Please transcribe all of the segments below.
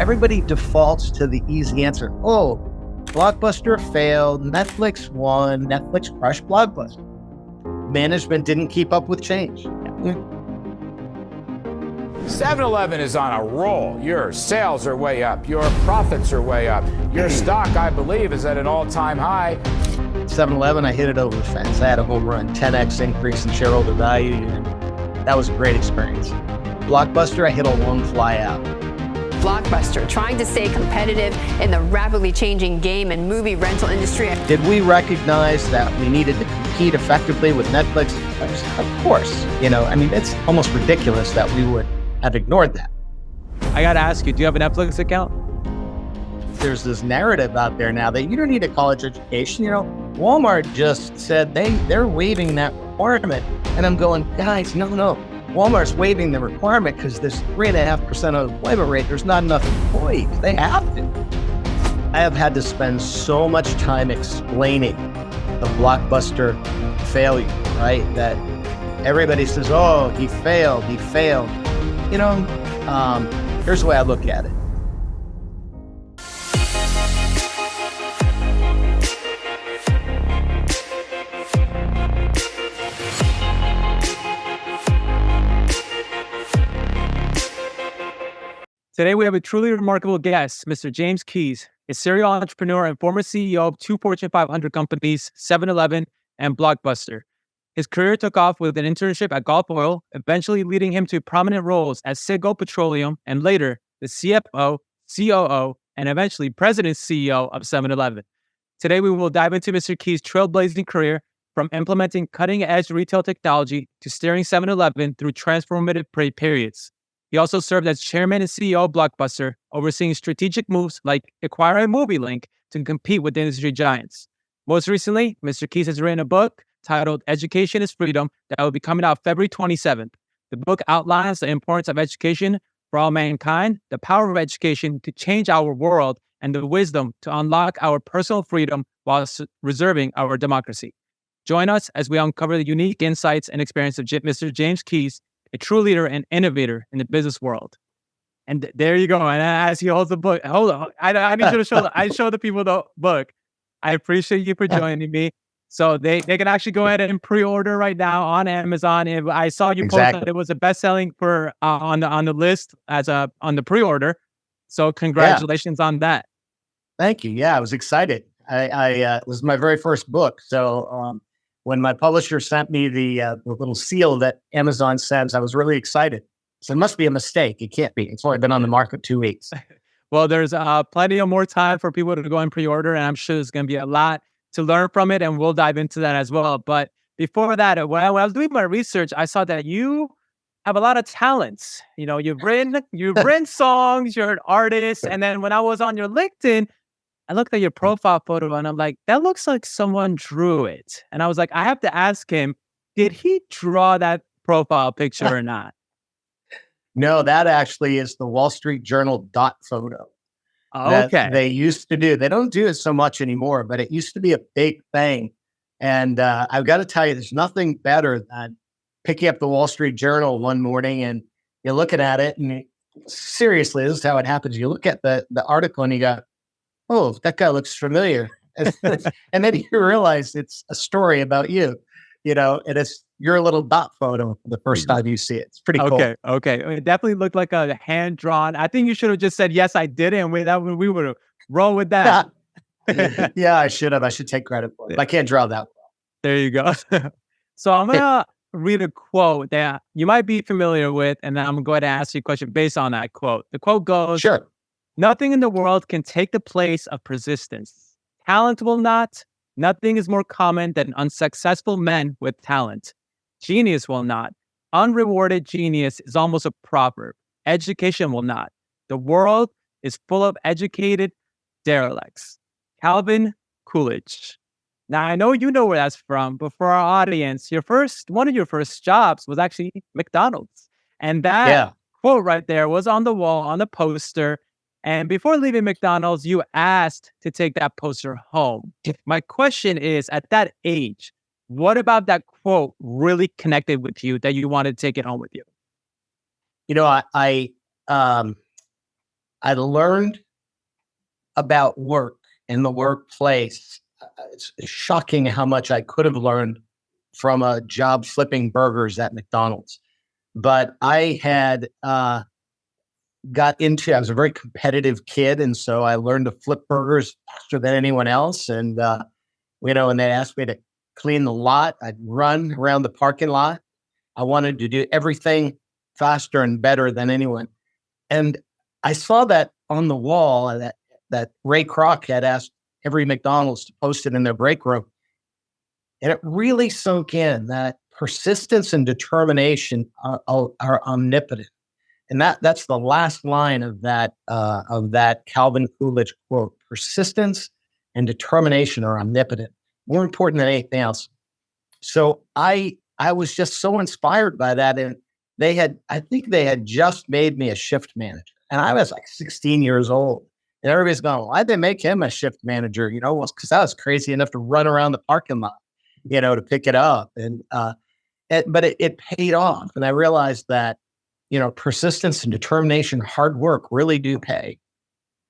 everybody defaults to the easy answer. Oh, Blockbuster failed, Netflix won, Netflix crushed Blockbuster. Management didn't keep up with change. 7-Eleven is on a roll. Your sales are way up. Your profits are way up. Your stock, I believe, is at an all-time high. 7-Eleven, I hit it over the fence. I had a home run, 10x increase in shareholder value. And that was a great experience. Blockbuster, I hit a lone fly out. Blockbuster, trying to stay competitive in the rapidly changing game and movie rental industry. Did we recognize that we needed to compete effectively with Netflix? Of course. It's almost ridiculous that we would have ignored that. I got to ask you, do you have a Netflix account? There's this narrative out there now that you don't need a college education. Walmart just said they're waiving that requirement. And I'm going, guys, no. Walmart's waiving the requirement because this 3.5% unemployment rate, there's not enough employees. They have to. I have had to spend so much time explaining the Blockbuster failure, right? That everybody says, oh, he failed. Here's the way I look at it. Today, we have a truly remarkable guest, Mr. James Keyes, a serial entrepreneur and former CEO of 2 Fortune 500 companies, 7-Eleven and Blockbuster. His career took off with an internship at Gulf Oil, eventually leading him to prominent roles at Citgo Petroleum and later the CFO, COO, and eventually President CEO of 7-Eleven. Today, we will dive into Mr. Keyes' trailblazing career from implementing cutting-edge retail technology to steering 7-Eleven through transformative periods. He also served as chairman and CEO of Blockbuster, overseeing strategic moves like acquiring MovieLink to compete with the industry giants. Most recently, Mr. Keyes has written a book titled Education is Freedom that will be coming out February 27th. The book outlines the importance of education for all mankind, the power of education to change our world, and the wisdom to unlock our personal freedom while reserving our democracy. Join us as we uncover the unique insights and experience of Mr. James Keyes, a true leader and innovator in the business world. And there you go. And as he holds the book, hold on, I need you to show the people the book. I appreciate you for joining me. So they can actually go ahead and pre-order right now on Amazon. And I saw you post that it was a best-selling for on the list on the pre-order. So congratulations on that. Thank you. Yeah, I was excited. It was my very first book. So when my publisher sent me the little seal that Amazon sends, I was really excited. So it must be a mistake. It can't be. It's only been on the market 2 weeks. Well, there's plenty of more time for people to go and pre-order, and I'm sure there's going to be a lot to learn from it, and we'll dive into that as well. But before that, when I was doing my research, I saw that you have a lot of talents. You've written songs, you're an artist, and then when I was on your LinkedIn, I looked at your profile photo and I'm like, that looks like someone drew it. And I was like, I have to ask him, did he draw that profile picture or not? No, that actually is the Wall Street Journal dot photo. Okay. They used to do. They don't do it so much anymore, but it used to be a big thing. And I've got to tell you, there's nothing better than picking up the Wall Street Journal one morning and you're looking at it. And seriously, this is how it happens. You look at the article and you go, oh, that guy looks familiar. And then you realize it's a story about you, and it's your little dot photo the first time you see it. It's pretty cool. Okay. It definitely looked like a hand-drawn. I think you should have just said, yes, I did it. And we would have rolled with that. Yeah, I should have. I should take credit for it. I can't draw that well. There you go. So I'm going to read a quote that you might be familiar with, and then I'm going to go ahead and ask you a question based on that quote. The quote goes, sure. Nothing in the world can take the place of persistence. Talent will not. Nothing is more common than unsuccessful men with talent. Genius will not. Unrewarded genius is almost a proverb. Education will not. The world is full of educated derelicts. Calvin Coolidge. Now, I know you know where that's from, but for our audience, one of your first jobs was actually McDonald's. And that quote right there was on the wall, on the poster. And before leaving McDonald's, you asked to take that poster home. My question is, at that age, what about that quote really connected with you that you wanted to take it home with you? I I learned about work in the workplace. It's shocking how much I could have learned from a job flipping burgers at McDonald's. But I had I was a very competitive kid. And so I learned to flip burgers faster than anyone else. And, when they asked me to clean the lot, I'd run around the parking lot. I wanted to do everything faster and better than anyone. And I saw that on the wall that Ray Kroc had asked every McDonald's to post it in their break room. And it really sunk in that persistence and determination are omnipotent. And that's the last line of that Calvin Coolidge quote. Persistence and determination are omnipotent, more important than anything else. So I was just so inspired by that. And I think they had just made me a shift manager. And I was like 16 years old. And everybody's going, why'd they make him a shift manager? Well, because I was crazy enough to run around the parking lot, to pick it up. But it paid off. And I realized that, persistence and determination, hard work really do pay.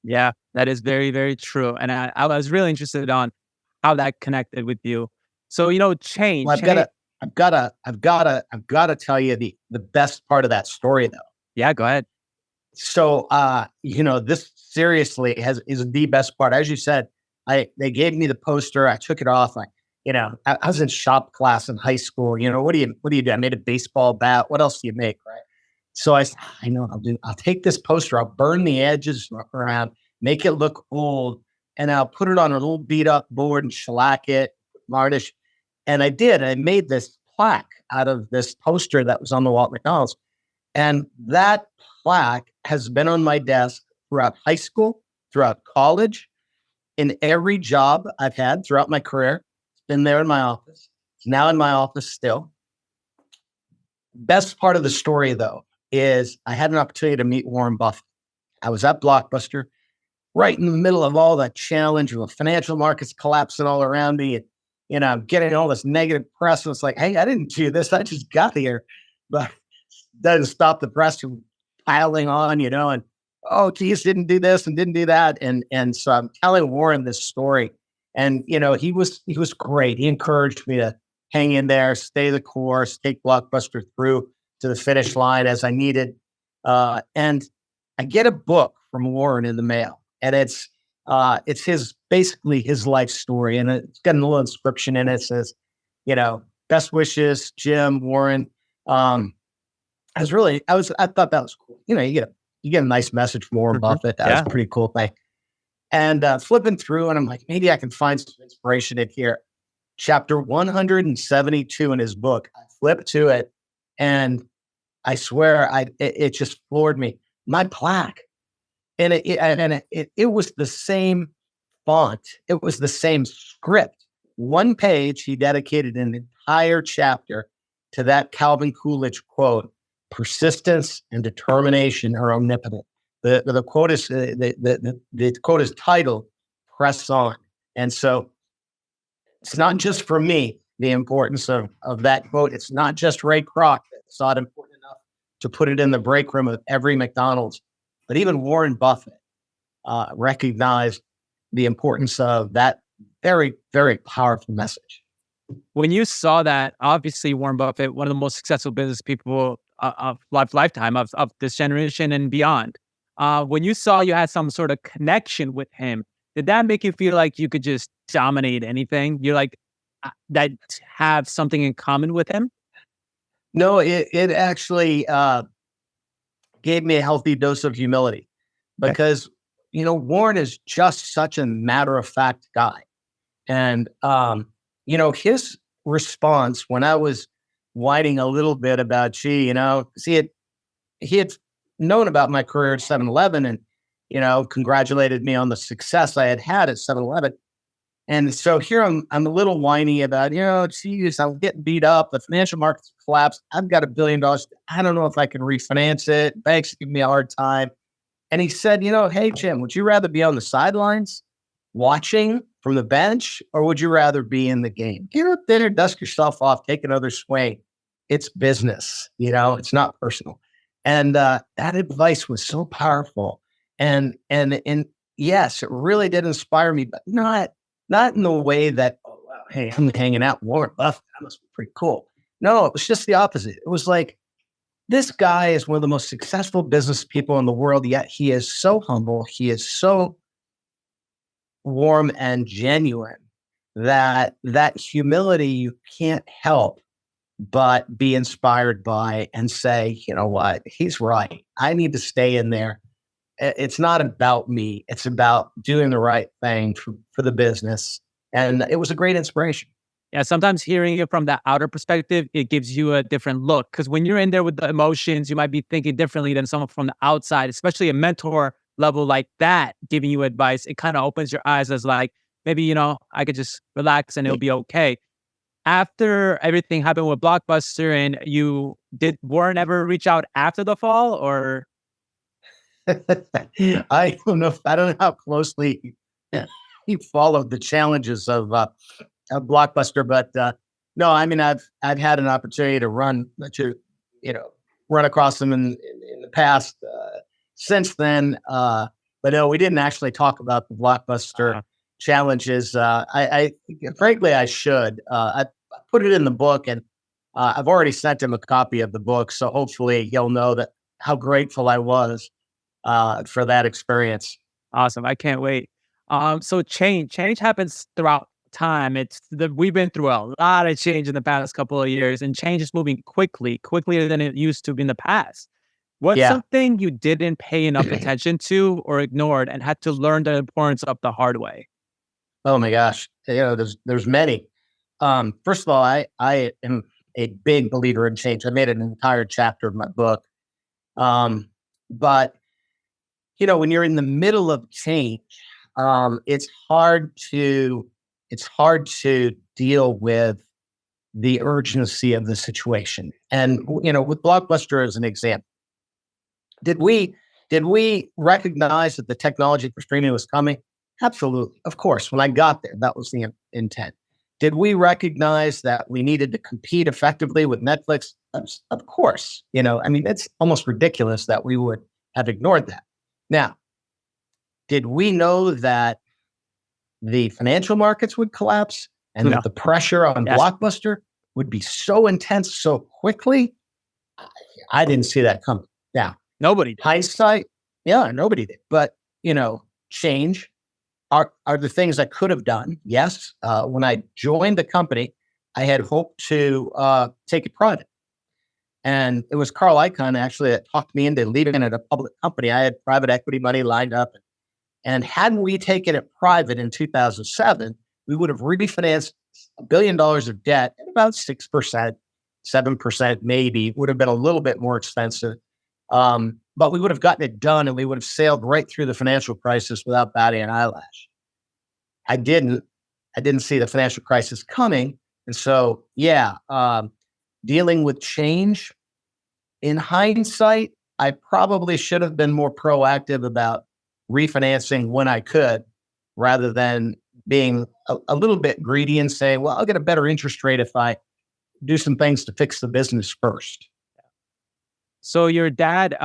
Yeah, that is very, very true. And I was really interested on how that connected with you. So, change. Well, I've got to tell you the best part of that story, though. Yeah, go ahead. So, this seriously is the best part. As you said, they gave me the poster. I took it off. I was in shop class in high school. What do you do? I made a baseball bat. What else do you make, right? So I said, I know I'll take this poster. I'll burn the edges around, make it look old, and I'll put it on a little beat up board and shellac it, varnish. And I did. I made this plaque out of this poster that was on the wall at McDonald's. And that plaque has been on my desk throughout high school, throughout college, in every job I've had throughout my career. It's been there in my office. It's now in my office still. Best part of the story, though, is I had an opportunity to meet Warren Buffett. I was at Blockbuster, right in the middle of all that challenge with financial markets collapsing all around me. And, I'm getting all this negative press. And it's like, hey, I didn't do this. I just got here. But doesn't stop the press from piling on, and, oh, geez, didn't do this and didn't do that. And so I'm telling Warren this story. And, he was great. He encouraged me to hang in there, stay the course, take Blockbuster through to the finish line as I needed. And I get a book from Warren in the mail, and it's basically his life story. And it's got a little inscription in it. It says, best wishes, Jim, Warren. I thought that was cool. You get a nice message from Warren Buffett. That was a pretty cool thing. And flipping through, and I'm like, maybe I can find some inspiration in here. Chapter 172 in his book. I flipped to it, and I swear, it just floored me. My plaque, and it was the same font. It was the same script. One page, he dedicated an entire chapter to that Calvin Coolidge quote: "Persistence and determination are omnipotent." The quote is the quote is titled "Press On," and so it's not just for me the importance of that quote. It's not just Ray Kroc that saw it important enough to put it in the break room of every McDonald's, but even Warren Buffett recognized the importance of that very, very powerful message. When you saw that, obviously Warren Buffett, one of the most successful business people of lifetime of this generation and beyond. When you saw you had some sort of connection with him, did that make you feel like you could just dominate anything? You're like that have something in common with him? No, it actually gave me a healthy dose of humility because, Warren is just such a matter-of-fact guy. And, his response when I was whining a little bit about, he had known about my career at 7-Eleven and, congratulated me on the success I had at 7-Eleven. And so here I'm a little whiny about, geez, I'm getting beat up. The financial markets collapsed. I've got $1 billion. I don't know if I can refinance it. Banks give me a hard time. And he said, hey, Jim, would you rather be on the sidelines watching from the bench, or would you rather be in the game? Get up there, dust yourself off, take another swing. It's business, it's not personal. And that advice was so powerful. And yes, it really did inspire me, but not in the way that, oh, wow, hey, I'm hanging out with Warren Buffett. That must be pretty cool. No, it was just the opposite. It was like, this guy is one of the most successful business people in the world, yet he is so humble. He is so warm and genuine that humility you can't help but be inspired by and say, you know what, he's right. I need to stay in there. It's not about me. It's about doing the right thing for the business. And it was a great inspiration. Yeah, sometimes hearing it from that outer perspective, it gives you a different look. Because when you're in there with the emotions, you might be thinking differently than someone from the outside, especially a mentor level like that giving you advice. It kind of opens your eyes as like, maybe, I could just relax and it'll be okay. After everything happened with Blockbuster and did Warren ever reach out after the fall or? I don't know how closely he followed the challenges of Blockbuster, but no, I mean, I've had an opportunity to run across them in the past since then. But no, we didn't actually talk about the Blockbuster challenges. I frankly, I should. I put it in the book, and I've already sent him a copy of the book, so hopefully he'll know that how grateful I was for that experience. Awesome. I can't wait. So change happens throughout time. We've been through a lot of change in the past couple of years, and change is moving quicker than it used to be in the past. What's something you didn't pay enough attention to or ignored and had to learn the importance of the hard way? Oh my gosh. There's many. First of all, I am a big believer in change. I made an entire chapter of my book. But when you're in the middle of change, it's hard to deal with the urgency of the situation. And with Blockbuster as an example, did we recognize that the technology for streaming was coming? Absolutely, of course. When I got there, that was the intent. Did we recognize that we needed to compete effectively with Netflix? Of course. It's almost ridiculous that we would have ignored that. Now, did we know that the financial markets would collapse and that the pressure on Blockbuster would be so intense so quickly? I didn't see that coming. Now, nobody did. Hindsight, nobody did. But, change are the things I could have done. Yes. When I joined the company, I had hoped to take it private. And it was Carl Icahn actually that talked me into leaving it at a public company. I had private equity money lined up. And hadn't we taken it private in 2007, we would have refinanced $1 billion of debt at about 6%, 7% maybe. Would have been a little bit more expensive. But we would have gotten it done and we would have sailed right through the financial crisis without batting an eyelash. I didn't see the financial crisis coming. And so, dealing with change, in hindsight, I probably should have been more proactive about refinancing when I could, rather than being a little bit greedy and saying, well, I'll get a better interest rate if I do some things to fix the business first. So your dad,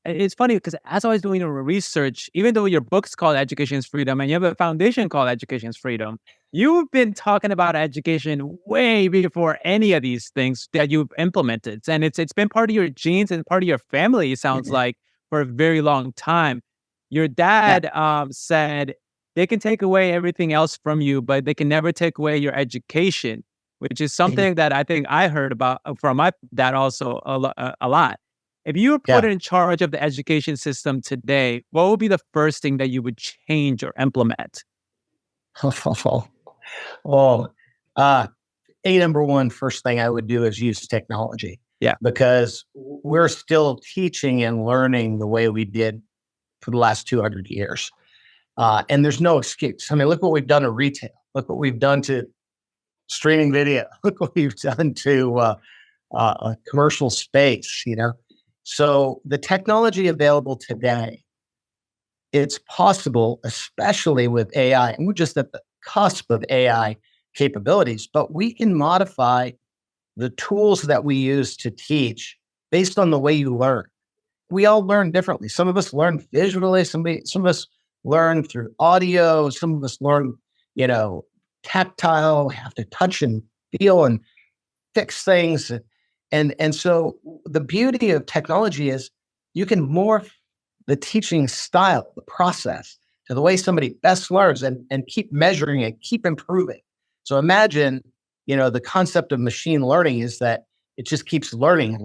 it's funny because as I was doing the research, even though your book's called Education is Freedom and you have a foundation called Education is Freedom, you've been talking about education way before any of these things that you've implemented. And it's been part of your genes and part of your family, it sounds like, for a very long time. Your dad said they can take away everything else from you, but they can never take away your education, which is something that I think I heard about from my dad also a lot. If you were put in charge of the education system today, what would be the first thing that you would change or implement? Number one, first thing I would do is use technology. Yeah. Because we're still teaching and learning the way we did for the last 200 years. And there's no excuse. I mean, look what we've done to retail. Look what we've done to streaming video. Look what we've done to a commercial space, So the technology available today, it's possible, especially with AI, and we're just at the cusp of AI capabilities, but we can modify the tools that we use to teach based on the way you learn. we all learn differently. Some of us learn visually, some of us learn through audio, some of us learn, tactile, have to touch and feel and fix things. And so the beauty of technology is you can morph the teaching style, the process, to the way somebody best learns and keep measuring it, keep improving. So imagine, the concept of machine learning is that it just keeps learning,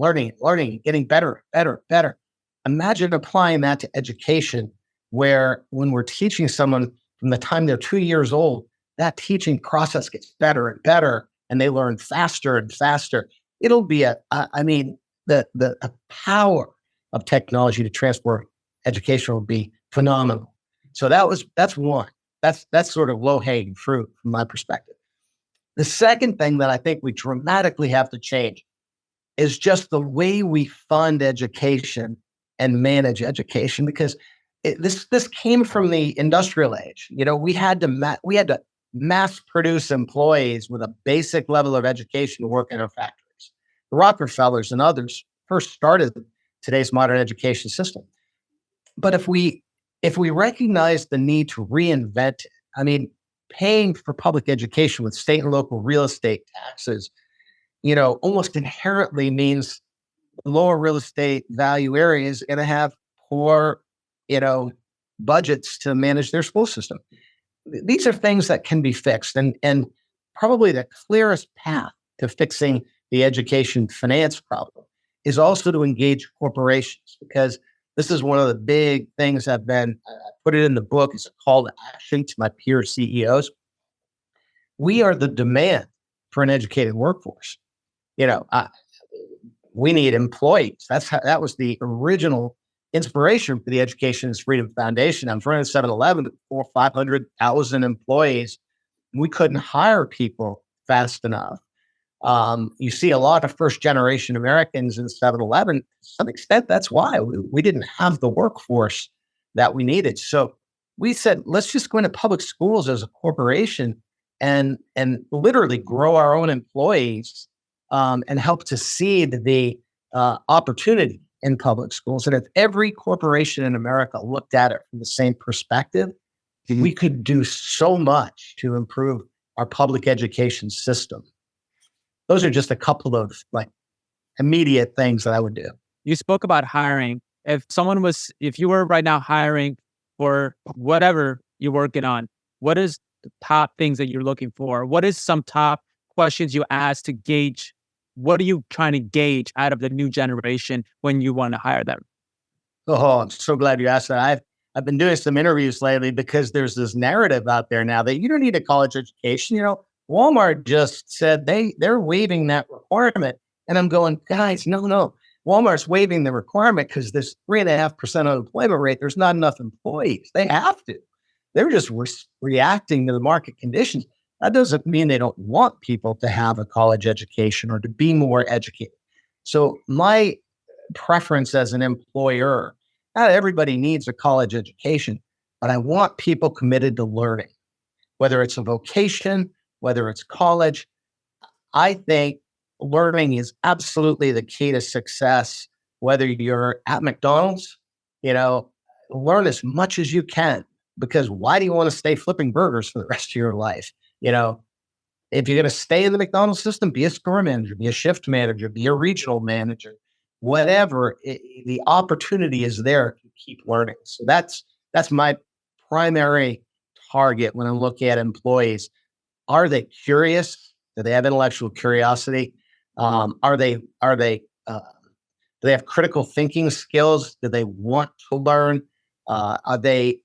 getting better, better, better. Imagine applying that to education, where when we're teaching someone from the time they're 2 years old, that teaching process gets better and better, and they learn faster and faster. It'll be the power of technology to transform education will be phenomenal. So that's one. That's sort of low-hanging fruit from my perspective. The second thing that I think we dramatically have to change is just the way we fund education and manage education, because this came from the industrial age. We had to mass produce employees with a basic level of education to work in our factories. The Rockefellers and others first started today's modern education system. But if we recognize the need to reinvent it, paying for public education with state and local real estate taxes, almost inherently means lower real estate value areas are going to have poor, budgets to manage their school system. These are things that can be fixed. And probably the clearest path to fixing the education finance problem is also to engage corporations, because this is one of the big things I put it in the book as a call to action to my peer CEOs. We are the demand for an educated workforce. We need employees. That was the original inspiration for the Education is Freedom Foundation. I'm running 7-Eleven with 500,000 employees. We couldn't hire people fast enough. You see a lot of first-generation Americans in 7-Eleven. To some extent, that's why we didn't have the workforce that we needed. So we said, let's just go into public schools as a corporation and literally grow our own employees and help to seed the opportunity in public schools. And if every corporation in America looked at it from the same perspective, we could do so much to improve our public education system. Those are just a couple of immediate things that I would do. You spoke about hiring. If you were right now hiring for whatever you're working on, what is the top things that you're looking for? What is some top questions you ask to gauge? What are you trying to gauge out of the new generation when you want to hire them? Oh, I'm so glad you asked that. I've been doing some interviews lately because there's this narrative out there now that you don't need a college education. Walmart just said they're waiving that requirement. And I'm going, guys, no. Walmart's waiving the requirement because this 3.5% unemployment rate, there's not enough employees. They have to. They're just reacting to the market conditions. That doesn't mean they don't want people to have a college education or to be more educated. So my preference as an employer, not everybody needs a college education, but I want people committed to learning, whether it's a vocation, whether it's college. I think learning is absolutely the key to success, whether you're at McDonald's, learn as much as you can, because why do you want to stay flipping burgers for the rest of your life? If you're going to stay in the McDonald's system, be a store manager, be a shift manager, be a regional manager, whatever, the opportunity is there to keep learning. So that's my primary target when I look at employees. Are they curious? Do they have intellectual curiosity? Do they have critical thinking skills? Do they want to learn? Are they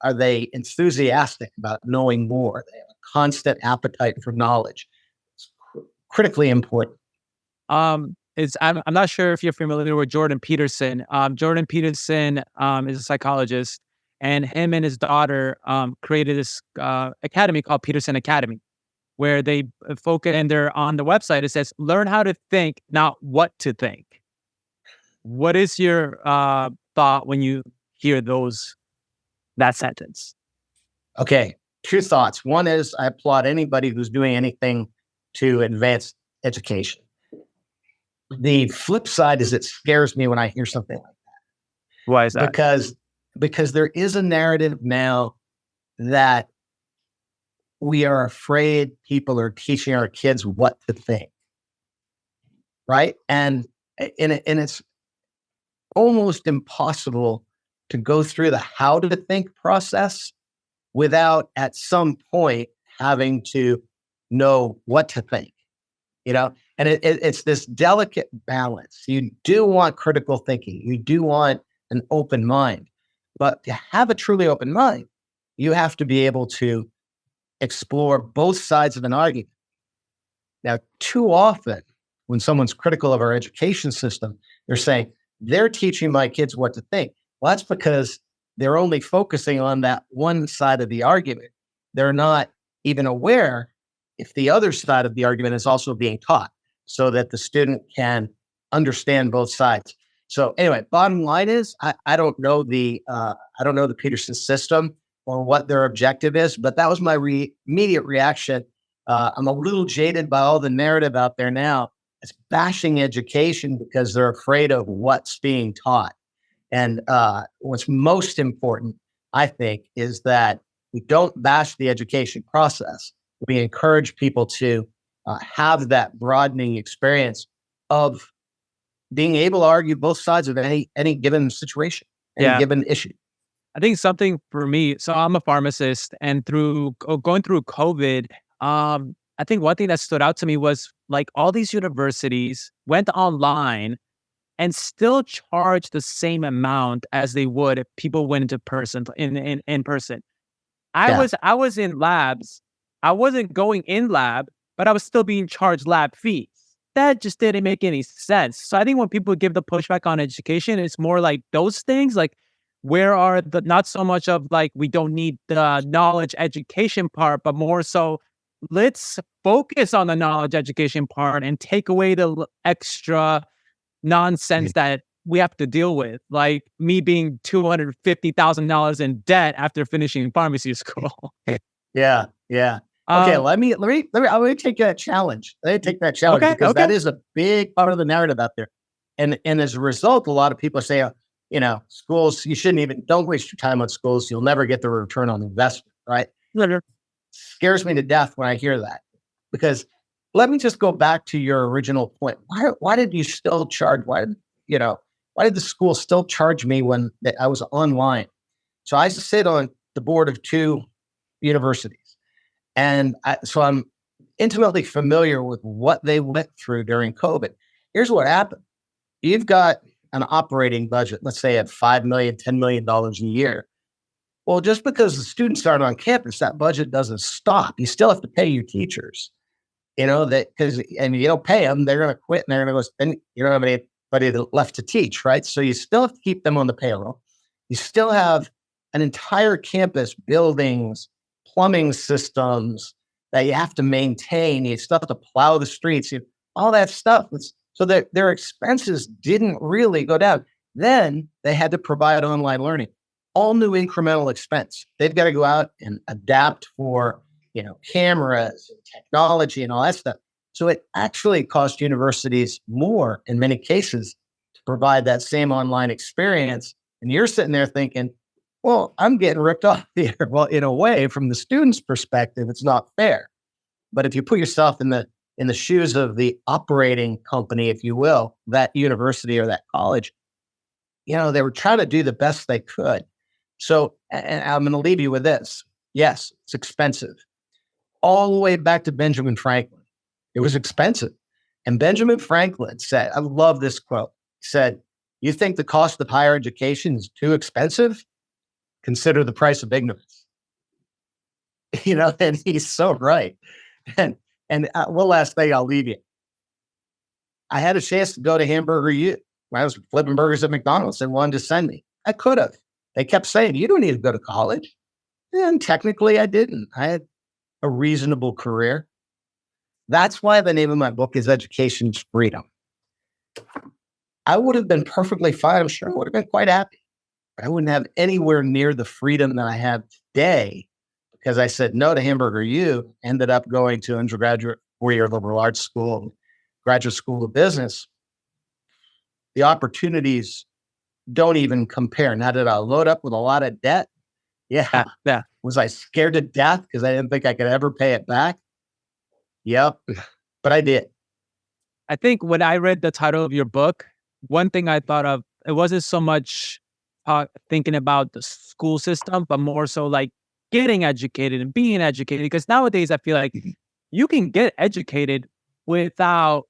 enthusiastic about knowing more? They have a constant appetite for knowledge. It's critically important. I'm not sure if you're familiar with Jordan Peterson. Jordan Peterson is a psychologist, and him and his daughter created this academy called Peterson Academy, where they focus, and they're on the website. It says, learn how to think, not what to think. What is your thought when you hear that sentence? Okay, two thoughts. One is I applaud anybody who's doing anything to advance education. The flip side is it scares me when I hear something like that. Why is that? Because there is a narrative now that we are afraid people are teaching our kids what to think, right? And it's almost impossible to go through the how to think process without at some point having to know what to think, and it's this delicate balance. You do want critical thinking. You do want an open mind, but to have a truly open mind, you have to be able to explore both sides of an argument. Now, too often when someone's critical of our education system, they're saying they're teaching my kids what to think. Well, that's because they're only focusing on that one side of the argument. They're not even aware if the other side of the argument is also being taught, so that the student can understand both sides. So anyway, bottom line is, I don't know the Peterson system or what their objective is, but that was my immediate reaction. I'm a little jaded by all the narrative out there now. It's bashing education because they're afraid of what's being taught. And what's most important, I think, is that we don't bash the education process. We encourage people to have that broadening experience of being able to argue both sides of any given situation, any given issue. I think something for me, so I'm a pharmacist, and going through COVID, I think one thing that stood out to me was like all these universities went online and still charged the same amount as they would if people went into person in person. I was in labs. I wasn't going in lab, but I was still being charged lab fees. That just didn't make any sense. So I think when people give the pushback on education, it's more like those things, like where are the, not so much of like, we don't need the knowledge education part, but more so let's focus on the knowledge education part and take away the extra nonsense that we have to deal with. Like me being $250,000 in debt after finishing pharmacy school. Yeah. Okay, let me take that challenge. Because that is a big part of the narrative out there. And as a result, a lot of people say, schools, don't waste your time on schools. You'll never get the return on investment, right? Scares me to death when I hear that. Because let me just go back to your original point. Why did you still charge? Why did the school still charge me when I was online? So I sit on the board of 2 universities. And so I'm intimately familiar with what they went through during COVID. Here's what happened. You've got an operating budget, let's say at $5 million, $10 million a year. Well, just because the students aren't on campus, that budget doesn't stop. You still have to pay your teachers, because you don't pay them, they're going to quit and they're going to go, and you don't have anybody left to teach, right? So you still have to keep them on the payroll. You still have an entire campus, buildings, plumbing systems that you have to maintain. You still have to plow the streets, all that stuff. So that their expenses didn't really go down. Then they had to provide online learning, all new incremental expense. They've got to go out and adapt for, cameras and technology and all that stuff. So it actually cost universities more in many cases to provide that same online experience. And you're sitting there thinking, well, I'm getting ripped off here. Well, in a way, from the student's perspective, it's not fair. But if you put yourself in the shoes of the operating company, if you will, that university or that college, they were trying to do the best they could. So, and I'm going to leave you with this. Yes, it's expensive. All the way back to Benjamin Franklin. It was expensive. And Benjamin Franklin said, I love this quote, he said, "You think the cost of higher education is too expensive? Consider the price of ignorance." And he's so right. And one last thing I'll leave you. I had a chance to go to Hamburger U when I was flipping burgers at McDonald's and wanted to send me. I could have. They kept saying, you don't need to go to college. And technically I didn't. I had a reasonable career. That's why the name of my book is Education's Freedom. I would have been perfectly fine. I'm sure I would have been quite happy. But I wouldn't have anywhere near the freedom that I have today because I said no to Hamburger U, ended up going to undergraduate 4-year liberal arts school, graduate school of business. The opportunities don't even compare. Now, did I load up with a lot of debt? Yeah. Yeah. Was I scared to death because I didn't think I could ever pay it back? Yep. But I did. I think when I read the title of your book, one thing I thought of, it wasn't so much thinking about the school system, but more so like getting educated and being educated. Because nowadays I feel like you can get educated without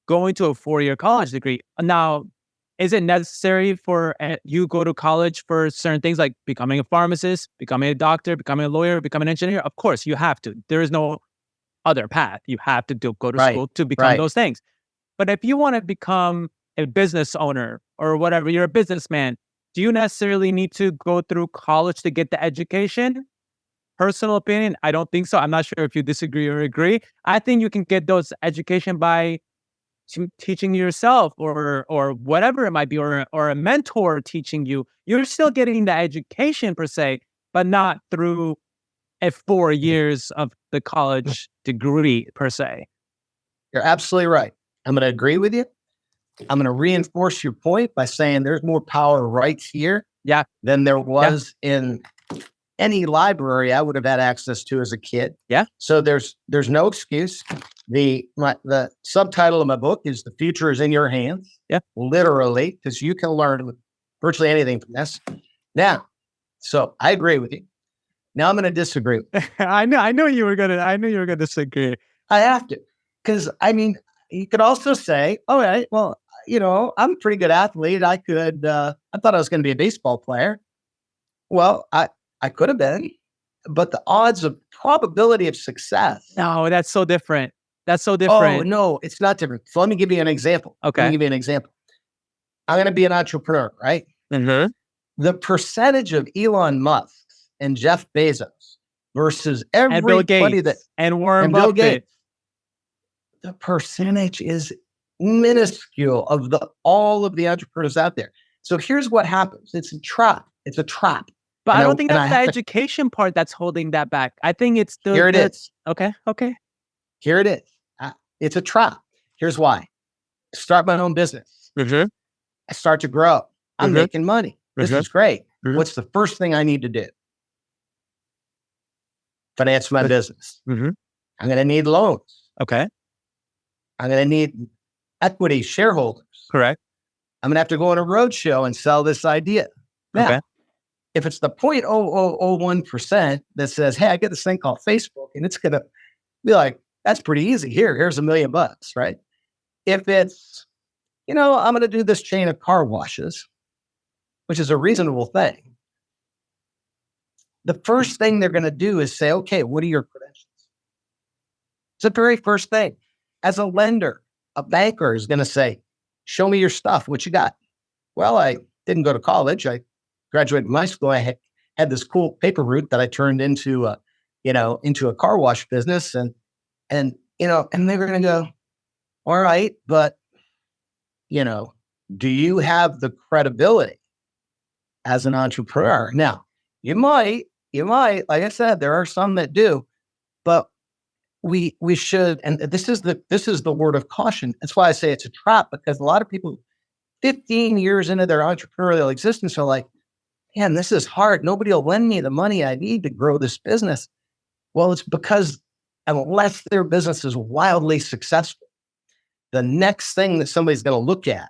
going to a 4-year college degree. Now, is it necessary for you go to college for certain things like becoming a pharmacist, becoming a doctor, becoming a lawyer, becoming an engineer? Of course, you have to. There is no other path. You have to go to school to become those things. But if you want to become a business owner or whatever, you're a businessman, do you necessarily need to go through college to get the education? Personal opinion, I don't think so. I'm not sure if you disagree or agree. I think you can get those education by teaching yourself or whatever it might be, or a mentor teaching you. You're still getting the education per se, but not through 4 years of the college degree per se. You're absolutely right. I'm going to agree with you. I'm going to reinforce your point by saying there's more power right here than there was in any library I would have had access to as a kid. Yeah. So there's no excuse. The subtitle of my book is "The Future is in Your Hands." Yeah. Literally, because you can learn virtually anything from this. Now, so I agree with you. Now I'm going to disagree. I knew you were gonna disagree. I have to, because I mean, you could also say, "All right, well, I'm a pretty good athlete. I thought I was going to be a baseball player. Well, I could have been, but the odds of probability of success." No, that's so different. Oh, no, it's not different. So let me give you an example. Okay. Let me give you an example. I'm going to be an entrepreneur, right? Mm-hmm. The percentage of Elon Musk and Jeff Bezos versus And Bill everybody Gates and Warren and Bill Buffett. Gates, the percentage is minuscule of all of the entrepreneurs out there. So here's what happens. It's a trap. But I don't think that's the education part that's holding that back. I think it's the... Here it is. Okay. Here it is. It's a trap. Here's why. Start my own business. Mm-hmm. I start to grow. I'm making money. This is great. What's the first thing I need to do? Finance my business. Mm-hmm. I'm going to need loans. Okay. I'm going to need equity shareholders. Correct. I'm going to have to go on a roadshow and sell this idea. Now, if it's the 0.0001% that says, "Hey, I get this thing called Facebook," and it's going to be like, "That's pretty easy. Here's $1 million," right? If it's, I'm going to do this chain of car washes, which is a reasonable thing. The first thing they're going to do is say, "Okay, what are your credentials?" It's the very first thing. As a lender, a banker is going to say, "Show me your stuff. What you got?" Well, I didn't go to college. I graduated from high school. I had this cool paper route that I turned into a car wash business. And they were going to go, "All right, but, do you have the credibility as an entrepreneur?" Now, you might, like I said, there are some that do, but we should, and this is the word of caution. That's why I say it's a trap, because a lot of people 15 years into their entrepreneurial existence are like, "Man, this is hard. Nobody will lend me the money I need to grow this business." Well, it's because unless their business is wildly successful, the next thing that somebody's going to look at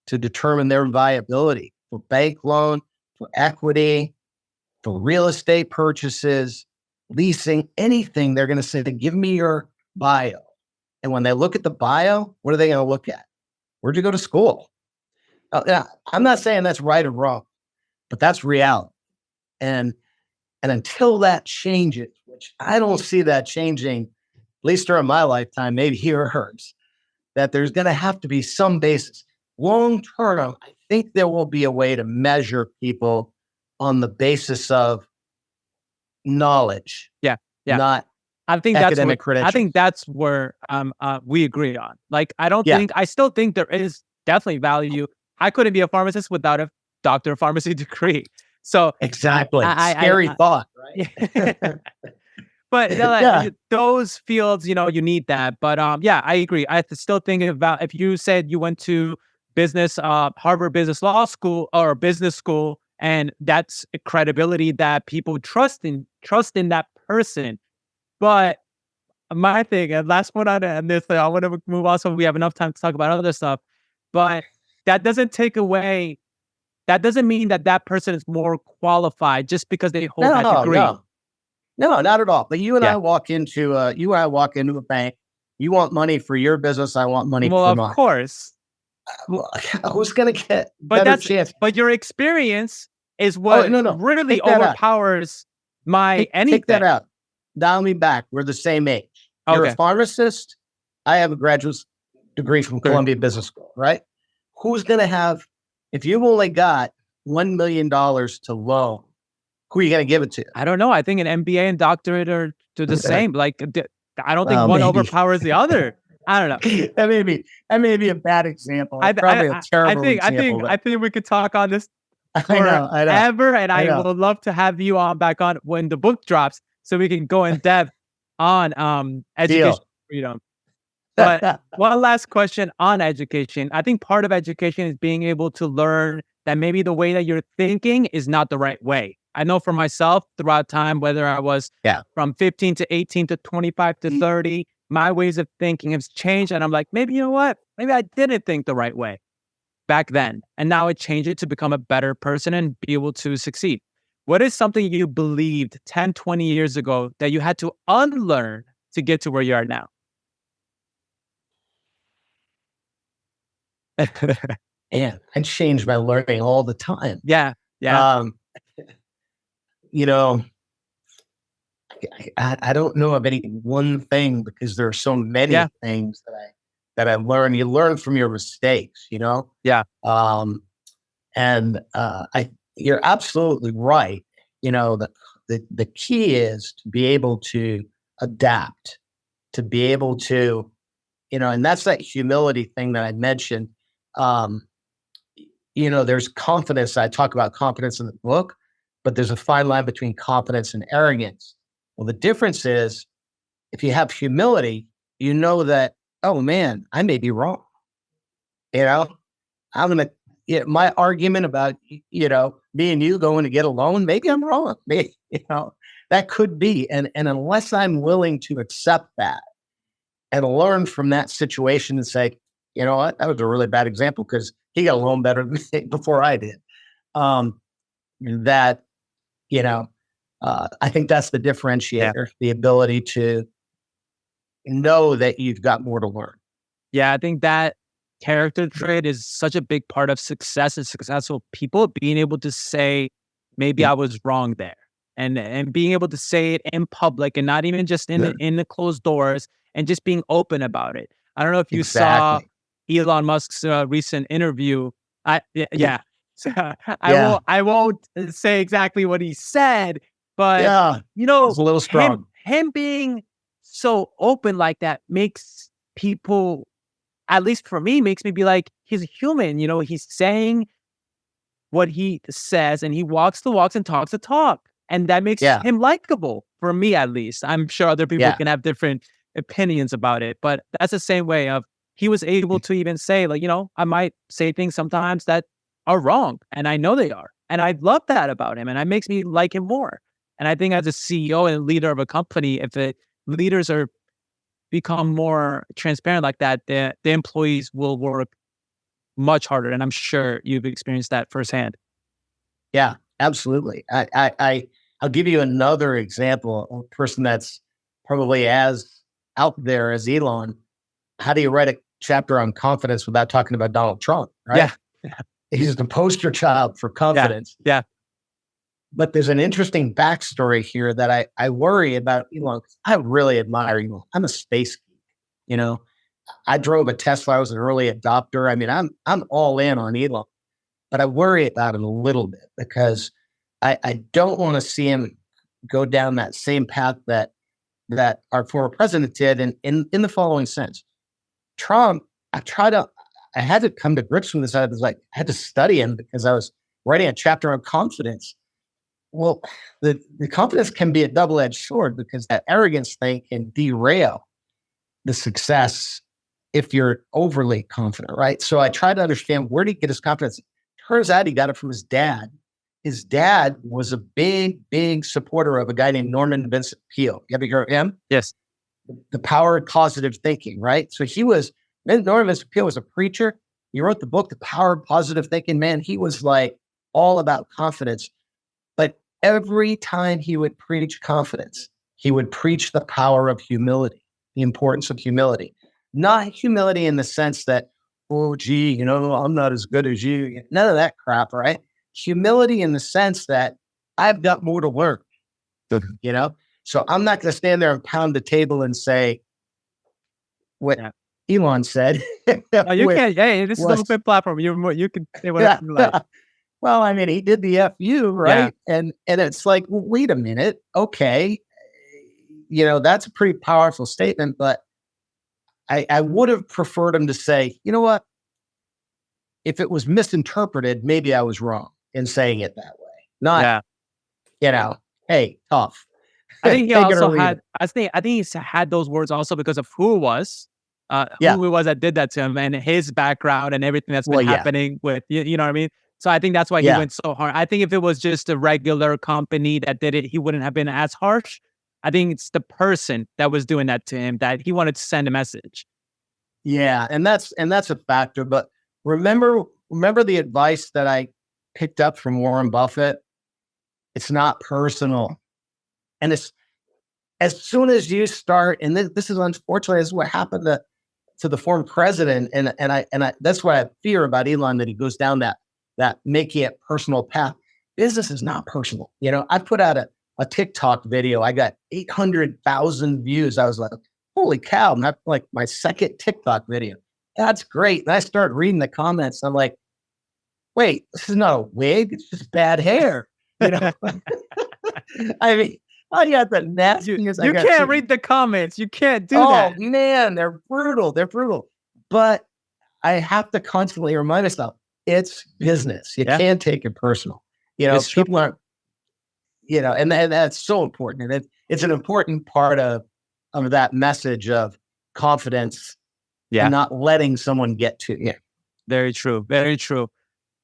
to determine their viability for bank loan, for equity, for real estate purchases, leasing, anything, they're going to say, "Give me your bio." And when they look at the bio, what are they going to look at? Where'd you go to school? I'm not saying that's right or wrong, but that's reality. And until that changes, which I don't see that changing, at least during my lifetime, maybe yours, that there's going to have to be some basis. Long term, I think there will be a way to measure people on the basis of knowledge. Yeah. Not I think academic credentials. I think that's where we agree on. Like, I still think there is definitely value. I couldn't be a pharmacist without a doctor of pharmacy degree. So exactly, scary thought, right? But those fields, you need that. But I agree. I still think about, if you said you went to business, Harvard Business Law School or business school, and that's a credibility that people trust in that person. But my thing, and last one on this, I want to move on so we have enough time to talk about other stuff. But that doesn't take away. That doesn't mean that that person is more qualified just because they hold that degree. No, not at all. But you and I walk into a bank. You want money for your business. I want money for mine. Of course. Who's going to get better chance? But your experience is what really overpowers anything. Take that out. Dial me back. We're the same age. You're a pharmacist. I have a graduate degree from Columbia Business School, right? Who's going to have, if you've only got $1 million to loan, who are you going to give it to? I don't know. I think an MBA and doctorate are the same. Like, I don't think one overpowers the other. I don't know. That may be a bad example. Probably a terrible example. I think we could talk on this forever, and I would love to have you back on when the book drops so we can go in depth on education freedom. But one last question on education. I think part of education is being able to learn that maybe the way that you're thinking is not the right way. I know for myself throughout time, whether I was from 15 to 18 to 25 to 30, my ways of thinking have changed. And I'm like, maybe, you know what? Maybe I didn't think the right way back then. And now I change it to become a better person and be able to succeed. What is something you believed 10, 20 years ago that you had to unlearn to get to where you are now? Yeah, I change by learning all the time. Yeah. I don't know of any one thing because there are so many things that I learned. You learn from your mistakes, Yeah. You're absolutely right. The key is to be able to adapt, to be able to, and that's that humility thing that I mentioned. There's confidence. I talk about confidence in the book, but there's a fine line between confidence and arrogance. Well, the difference is if you have humility, you know that, oh man, I may be wrong. My argument about, me and you going to get a loan, maybe I'm wrong. Maybe, that could be. And unless I'm willing to accept that and learn from that situation and say, you know what, that was a really bad example because he got a loan better than me before I did. I think that's the differentiator, the ability to know that you've got more to learn. Yeah, I think that character trait is such a big part of success and successful people, being able to say, maybe I was wrong there. And being able to say it in public and not even just in the closed doors and just being open about it. I don't know if you saw Elon Musk's recent interview. I won't say exactly what he said, but it's a little strong. Him being so open like that makes people, at least for me, makes me be like, he's a human. He's saying what he says and he walks the walks and talks the talk. And that makes him likable, for me at least. I'm sure other people can have different opinions about it, but that's the same way of he was able to even say, like, I might say things sometimes that are wrong, and I know they are. And I love that about him, and it makes me like him more. And I think as a CEO and leader of a company, if the leaders become more transparent like that, the employees will work much harder. And I'm sure you've experienced that firsthand. Yeah, absolutely. I'll give you another example of a person that's probably as out there as Elon. How do you write a chapter on confidence without talking about Donald Trump, right? Yeah. He's the poster child for confidence. Yeah. But there's an interesting backstory here that I worry about Elon. I really admire Elon. I'm a space geek, I drove a Tesla. I was an early adopter. I mean, I'm all in on Elon, but I worry about him a little bit because I don't want to see him go down that same path that our former president did in the following sense. Trump, I had to come to grips with this. I had to study him because I was writing a chapter on confidence. Well, the confidence can be a double-edged sword because that arrogance thing can derail the success if you're overly confident, right? So I tried to understand, where did he get his confidence? Turns out he got it from his dad. His dad was a big, big supporter of a guy named Norman Vincent Peale. You ever hear of him? Yes. The Power of Positive Thinking, right? So Norman Vincent Peale was a preacher. He wrote the book, The Power of Positive Thinking. Man, he was like all about confidence. But every time he would preach confidence, he would preach the power of humility, the importance of humility. Not humility in the sense that, oh, gee, I'm not as good as you. None of that crap, right? Humility in the sense that I've got more to learn, So I'm not going to stand there and pound the table and say what Elon said. No, you can't. Hey, this is an open platform. You can say whatever you like. Well, I mean, he did the FU, right? Yeah. And it's like, well, wait a minute. Okay. That's a pretty powerful statement, but I would have preferred him to say, you know what? If it was misinterpreted, maybe I was wrong in saying it that way. Not, hey, tough. I think he also had, I think he had those words also because of who it was. Who it was that did that to him and his background and everything that's been happening with, you know what I mean? So I think that's why he went so hard. I think if it was just a regular company that did it, he wouldn't have been as harsh. I think it's the person that was doing that to him that he wanted to send a message. Yeah, and that's a factor. But remember the advice that I picked up from Warren Buffett? It's not personal. And it's as soon as you start, and this is unfortunately this is what happened to the former president, and I that's what I fear about Elon, that he goes down that making it personal path. Business is not personal. I put out a TikTok video. I got 800,000 views. I was like, holy cow. And that's like my second TikTok video. That's great. And I start reading the comments. I'm like, wait, this is not a wig. It's just bad hair. I mean, you got the nastiest. You can't read the comments. You can't do that. Oh, man, they're brutal. They're brutal. But I have to constantly remind myself, it's business. You can't take it personal. People aren't, and that's so important. And it's an important part of that message of confidence and not letting someone get to you. Very true. Very true.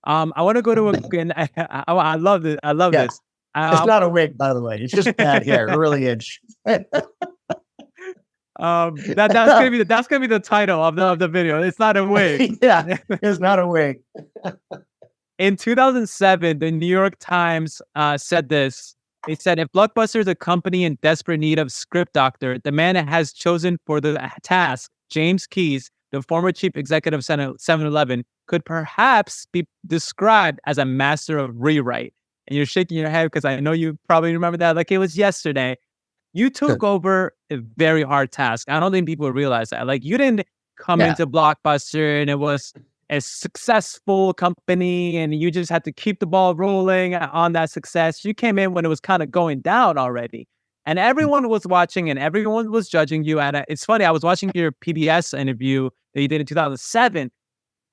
I want to go to I love this. I love this. It's not a wig, by the way. It's just bad hair. It really is. That's gonna be the title of the video. It's not a wig. Yeah, it's not a wig. In 2007, the New York Times said this. They said, if Blockbuster is a company in desperate need of script doctor, the man it has chosen for the task, James Keyes, the former chief executive of 7-Eleven, could perhaps be described as a master of rewrite. And you're shaking your head because I know you probably remember that like it was yesterday. You took over a very hard task. I don't think people realize that. Like, you didn't come into Blockbuster and it was a successful company and you just had to keep the ball rolling on that success. You came in when it was kind of going down already. And everyone was watching and everyone was judging you. It's funny, I was watching your PBS interview that you did in 2007.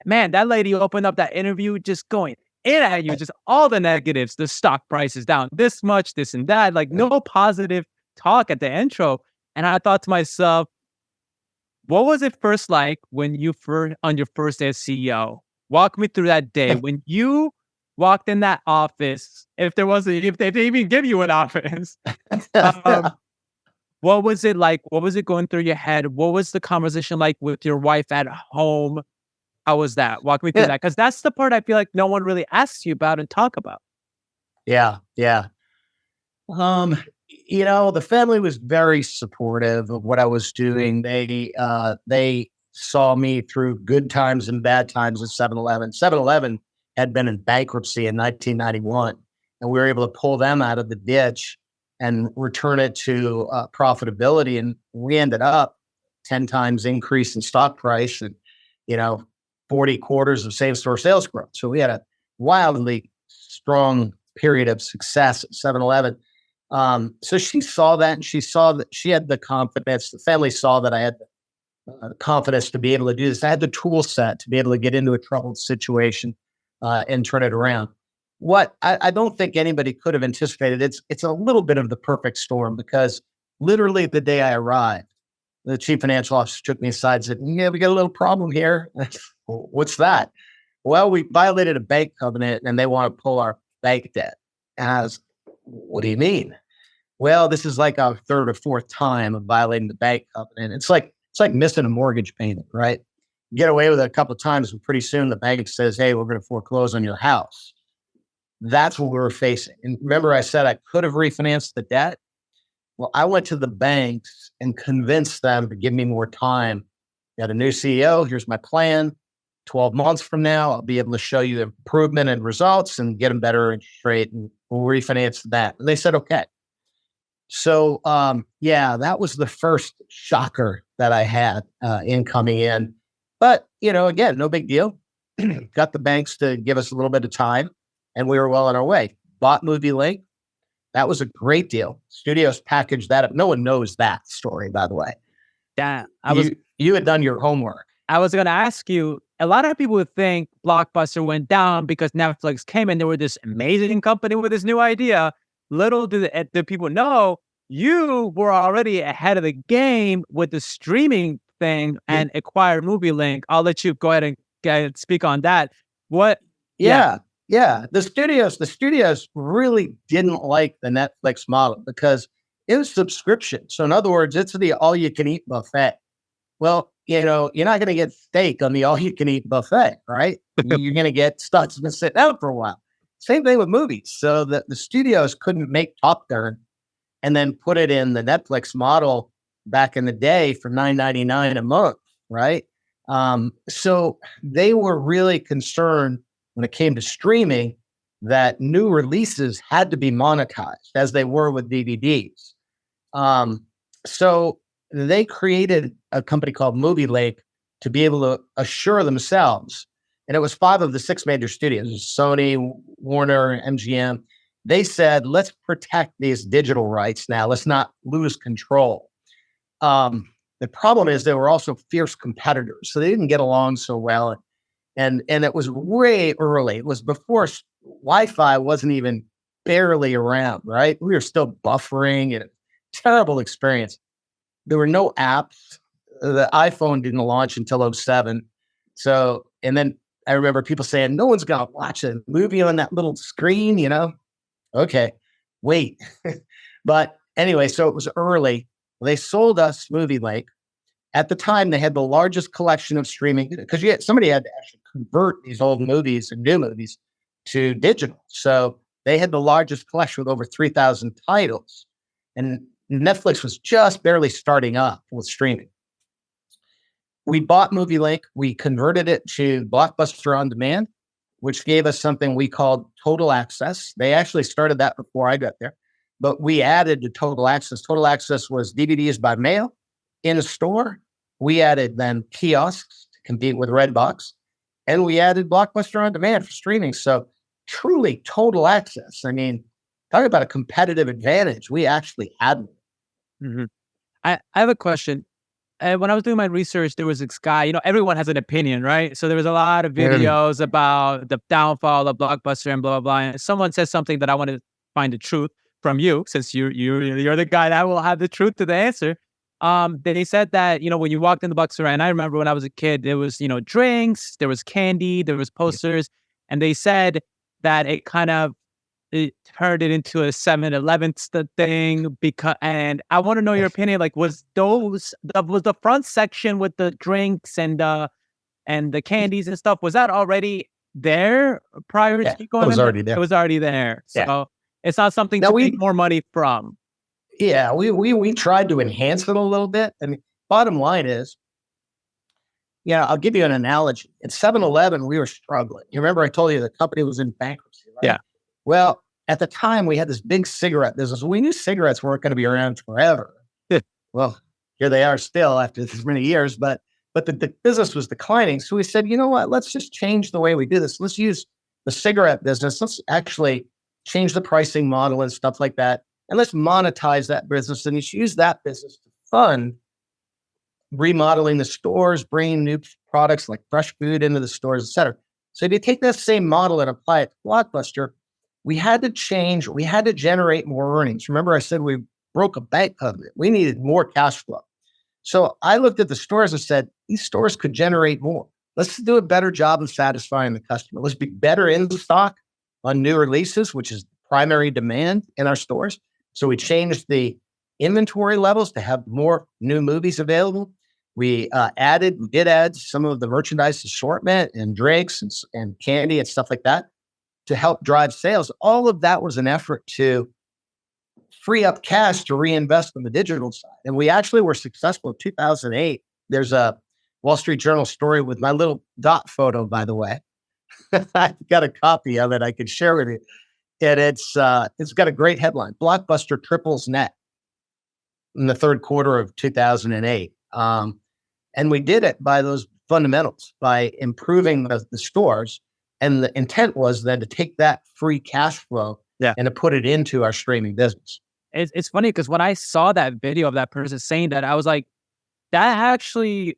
Man, that lady opened up that interview just going in at you, just all the negatives. The stock price is down this much, this and that, like no positive talk at the intro. And I thought to myself, what was it first like when you on your first day as CEO? Walk me through that day when you walked in that office. If they even give you an office, what was it like? What was it going through your head? What was the conversation like with your wife at home? How was that? Walk me through that, because that's the part I feel like no one really asks you about and talk about. Yeah. The family was very supportive of what I was doing. They saw me through good times and bad times at 7-Eleven. 7-Eleven had been in bankruptcy in 1991, and we were able to pull them out of the ditch and return it to profitability. And we ended up 10 times increase in stock price and, 40 quarters of same-store sales growth. So we had a wildly strong period of success at 7-Eleven. So she saw that, and she saw that she had the confidence. The family saw that I had the confidence to be able to do this. I had the tool set to be able to get into a troubled situation and turn it around. What I don't think anybody could have anticipated, it's a little bit of the perfect storm, because literally the day I arrived, the chief financial officer took me aside and said, yeah, we got a little problem here. What's that? Well, we violated a bank covenant and they want to pull our bank debt. And I was, what do you mean? Well, this is like our third or fourth time of violating the bank covenant. It's like missing a mortgage payment, right? You get away with it a couple of times, and pretty soon the bank says, hey, we're going to foreclose on your house. That's what we were facing. And remember, I said I could have refinanced the debt. Well, I went to the banks and convinced them to give me more time. Got a new CEO. Here's my plan. 12 months from now, I'll be able to show you improvement in results and get them better interest rate, and we'll refinance that. And they said, okay. So, that was the first shocker that I had in coming in. But, again, no big deal. Got the banks to give us a little bit of time, and we were well on our way. Bought Movie Link. That was a great deal. Studios packaged that up. No one knows that story, by the way. Yeah, you had done your homework. I was going to ask you, a lot of people would think Blockbuster went down because Netflix came and they were this amazing company with this new idea. Little do people know, you were already ahead of the game with the streaming thing and acquired Movie Link. I'll let you go ahead and speak on that. What? Yeah. The studios really didn't like the Netflix model because it was subscription. So in other words, it's the all-you-can-eat buffet. Well, you're not going to get steak on the all-you-can-eat buffet, right? You're going to get stuff that's been sitting out for a while. Same thing with movies. So the studios couldn't make Top Gun and then put it in the Netflix model back in the day for $9.99 a month, right? So they were really concerned when it came to streaming that new releases had to be monetized as they were with DVDs. So they created a company called Movie Link to be able to assure themselves. And it was 5 of the 6 major studios, Sony, Warner, MGM. They said, let's protect these digital rights now. Let's not lose control. The problem is they were also fierce competitors, so they didn't get along so well. And it was way early. It was before Wi-Fi wasn't even barely around, right? We were still buffering, and terrible experience. There were no apps. The iPhone didn't launch until 2007. So, and then I remember people saying, no one's going to watch a movie on that little screen, Okay, wait. But anyway, so it was early. They sold us Movie Link. At the time, they had the largest collection of streaming because somebody had to actually convert these old movies and new movies to digital. So they had the largest collection with over 3,000 titles. And Netflix was just barely starting up with streaming. We bought Movie Link. We converted it to Blockbuster On Demand, which gave us something we called Total Access. They actually started that before I got there, but we added to Total Access. Total Access was DVDs by mail in a store. We added then kiosks to compete with Redbox, and we added Blockbuster On Demand for streaming. So truly Total Access. I mean, talk about a competitive advantage. We actually had one. Mm-hmm. I have a question. When I was doing my research, there was this guy, everyone has an opinion, right? So there was a lot of videos about the downfall of Blockbuster and blah, blah, blah. And someone says something that I want to find the truth from you, since you're the guy that will have the truth to the answer. They said that, when you walked in the Blockbuster, and I remember when I was a kid, there was, drinks, there was candy, there was posters. And they said that it turned it into a 7-Eleven thing and I want to know your opinion. Like, was the front section with the drinks and the candies and stuff, was that already there prior to going? It was already there. It was already there. So it's not something to make more money from. Yeah, we tried to enhance it a little bit. And bottom line is, I'll give you an analogy. At 7-Eleven, we were struggling. You remember I told you the company was in bankruptcy, right? Yeah. Well, at the time, we had this big cigarette business. We knew cigarettes weren't going to be around forever. Well, here they are still after this many years, but the business was declining. So we said, you know what? Let's just change the way we do this. Let's use the cigarette business. Let's actually change the pricing model and stuff like that. And let's monetize that business. And you should use that business to fund remodeling the stores, bringing new products like fresh food into the stores, et cetera. So if you take that same model and apply it to Blockbuster, we had to generate more earnings. Remember I said we broke a bank covenant. We needed more cash flow. So I looked at the stores and said, these stores could generate more. Let's do a better job of satisfying the customer. Let's be better in stock on new releases, which is primary demand in our stores. So we changed the inventory levels to have more new movies available. We did add some of the merchandise assortment and drinks and candy and stuff like that to help drive sales. All of that was an effort to free up cash to reinvest in the digital side. And we actually were successful in 2008. There's a Wall Street Journal story with my little dot photo, by the way. I've got a copy of it I could share with you. And it's got a great headline: Blockbuster triples net in the third quarter of 2008. And we did it by those fundamentals, by improving the stores. And the intent was then to take that free cash flow and to put it into our streaming business. It's funny because when I saw that video of that person saying that, I was like, that actually,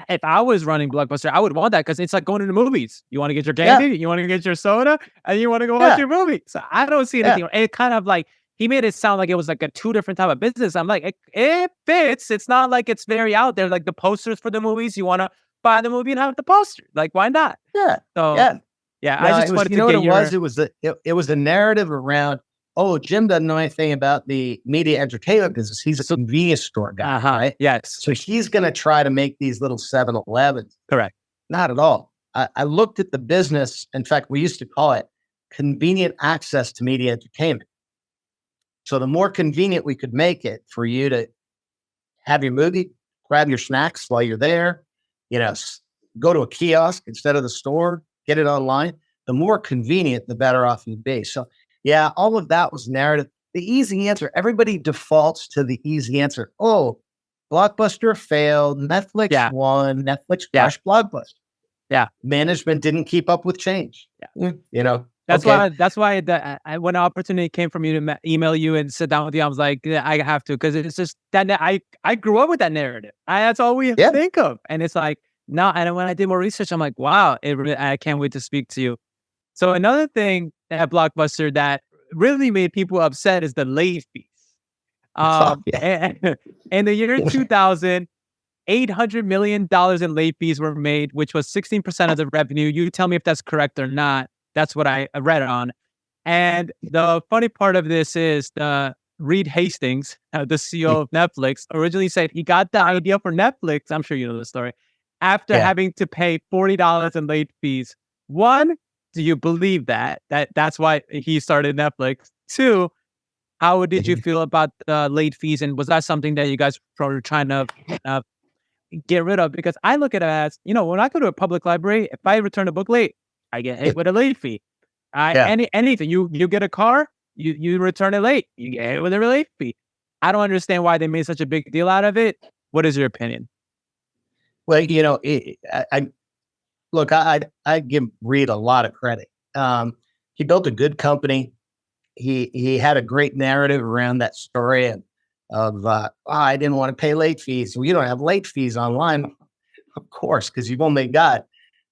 if I was running Blockbuster, I would want that, because it's like going to the movies. You want to get your candy, you want to get your soda, and you want to go watch your movie. So I don't see anything. It kind of like, he made it sound like it was like a two different type of business. I'm like, it fits. It's not like it's very out there. Like the posters for the movies, you want to buy the movie and have the poster. Like, why not? Yeah. So, No, I just wanted to get your... It was a narrative around, oh, Jim doesn't know anything about the media entertainment business. He's a convenience store guy, right? Yes. So he's going to try to make these little 7-Elevens. Correct. Not at all. I looked at the business. In fact, we used to call it convenient access to media entertainment. So the more convenient we could make it for you to have your movie, grab your snacks while you're there, go to a kiosk instead of the store, get it online, the more convenient, the better off you'd be. So yeah, all of that was narrative. The easy answer, everybody defaults to the easy answer. Oh, Blockbuster failed. Netflix won. Netflix crushed Blockbuster. Yeah. Management didn't keep up with change. Yeah. That's why when the opportunity came for me to email you and sit down with you, I was like, I have to, because it's just that I grew up with that narrative. That's all we think of. And it's like, now, and when I did more research, I'm like, wow, I can't wait to speak to you. So another thing at Blockbuster that really made people upset is the late fees. In the year 2000, $800 million in late fees were made, which was 16% of the revenue. You tell me if that's correct or not. That's what I read on. And the funny part of this is Reed Hastings, the CEO of Netflix, originally said he got the idea for Netflix. I'm sure you know the story. After having to pay $40 in late fees. One, do you believe that's why he started Netflix? Two, how did you feel about the late fees? And was that something that you guys were trying to get rid of? Because I look at it as, when I go to a public library, if I return a book late, I get hit with a late fee. Anything, you get a car, you return it late, you get hit with a late fee. I don't understand why they made such a big deal out of it. What is your opinion? Well, I give Reed a lot of credit. He built a good company. He had a great narrative around that story of I didn't want to pay late fees. Well, you don't have late fees online, of course, because you've only got a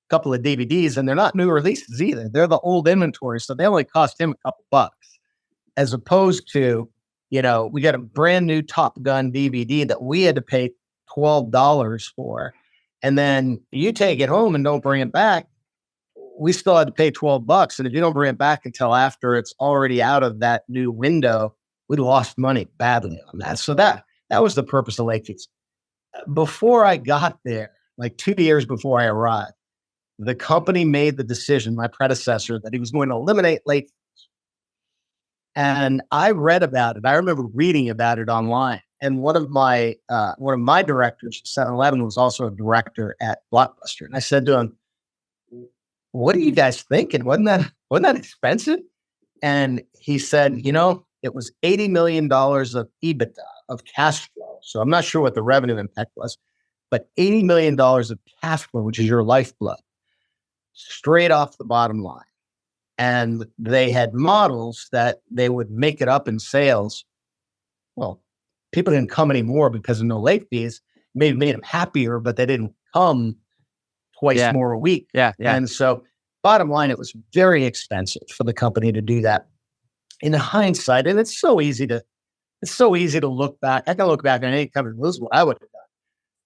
couple of DVDs, and they're not new releases either. They're the old inventory, so they only cost him a couple bucks, as opposed to, we got a brand new Top Gun DVD that we had to pay $12 for. And then you take it home and don't bring it back, we still had to pay $12. And if you don't bring it back until after it's already out of that new window, we lost money badly on that. So that was the purpose of late fees. Before I got there, like 2 years before I arrived, the company made the decision, my predecessor, that he was going to eliminate late fees. And I read about it. I remember reading about it online. And one of my directors at 7-Eleven was also a director at Blockbuster. And I said to him, "What are you guys thinking? Wasn't that expensive?" And he said, it was $80 million of EBITDA, of cash flow. So I'm not sure what the revenue impact was, but $80 million of cash flow, which is your lifeblood, straight off the bottom line. And they had models that they would make it up in sales. Well, people didn't come anymore because of no late fees. Made them happier, but they didn't come twice more a week. And so bottom line, it was very expensive for the company to do that. In hindsight, and it's so easy to look back. I can look back on any company. This is what I would have done.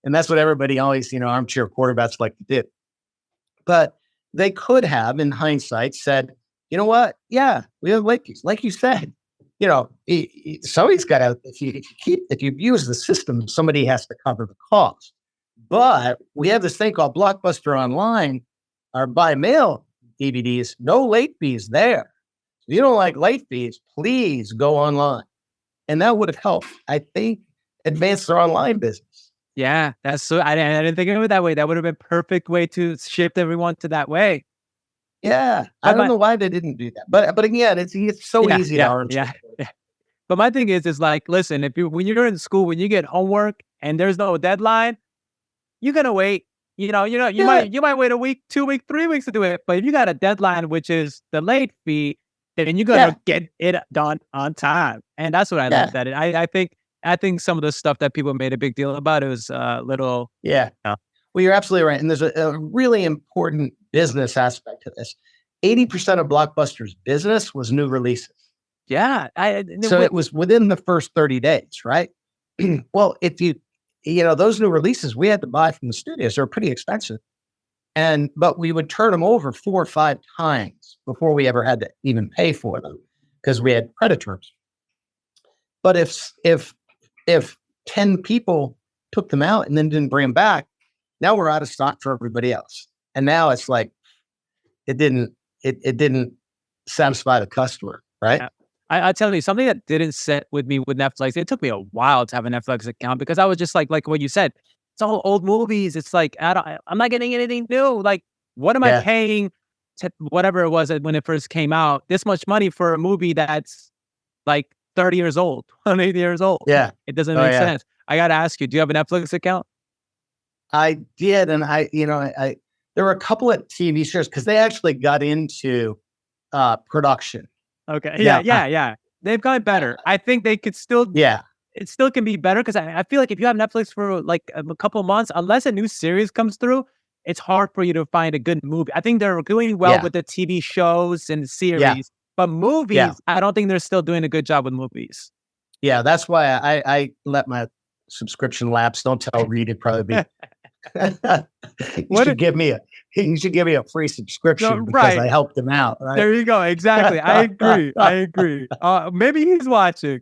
And that's what everybody always, armchair quarterbacks like to do. But they could have, in hindsight, said, you know what? Yeah, we have late fees. Like you said, somebody's got to, if you use the system, somebody has to cover the cost. But we have this thing called Blockbuster Online, or by mail DVDs, no late fees there. If you don't like late fees, please go online. And that would have helped, I think, advance their online business. Yeah, that's so. I didn't think of it that way. That would have been a perfect way to shift everyone to that way. Yeah, I don't know why they didn't do that, but again, it's so easy to armchair. Yeah. But my thing is like, listen, when you're in school, when you get homework and there's no deadline, you're gonna wait. You might wait a week, 2 weeks, 3 weeks to do it. But if you got a deadline, which is the late fee, then you're gonna get it done on time. And that's what I loved at it. I think some of the stuff that people made a big deal about, it was a little. Yeah. Well, you're absolutely right. And there's a really important business aspect to this. 80% of Blockbuster's business was new releases. Yeah. So it was within the first 30 days, right? Well, if those new releases we had to buy from the studios, they're pretty expensive. But we would turn them over 4 or 5 times before we ever had to even pay for them because we had credit terms. But if 10 people took them out and then didn't bring them back, now we're out of stock for everybody else. And now it's like, it didn't satisfy the customer, right? Yeah. I tell you, something that didn't sit with me with Netflix, it took me a while to have a Netflix account because I was just like what you said, it's all old movies. It's like, I'm not getting anything new. Like, what am I paying to whatever it was when it first came out, this much money for a movie that's like 30 years old, 20 years old? Yeah. It doesn't make sense. I got to ask you, do you have a Netflix account? I did. And there were a couple of TV shows because they actually got into production. Okay. Yeah. They've gotten better. I think they could still. Yeah. It still can be better because I feel like if you have Netflix for like a couple of months, unless a new series comes through, it's hard for you to find a good movie. I think they're doing well with the TV shows and series, but movies, I don't think they're still doing a good job with movies. Yeah, that's why I let my subscription lapse. Don't tell Reed, it'd probably be. You should give me a free subscription because I helped him out. Right? There you go. Exactly. I agree. Maybe he's watching.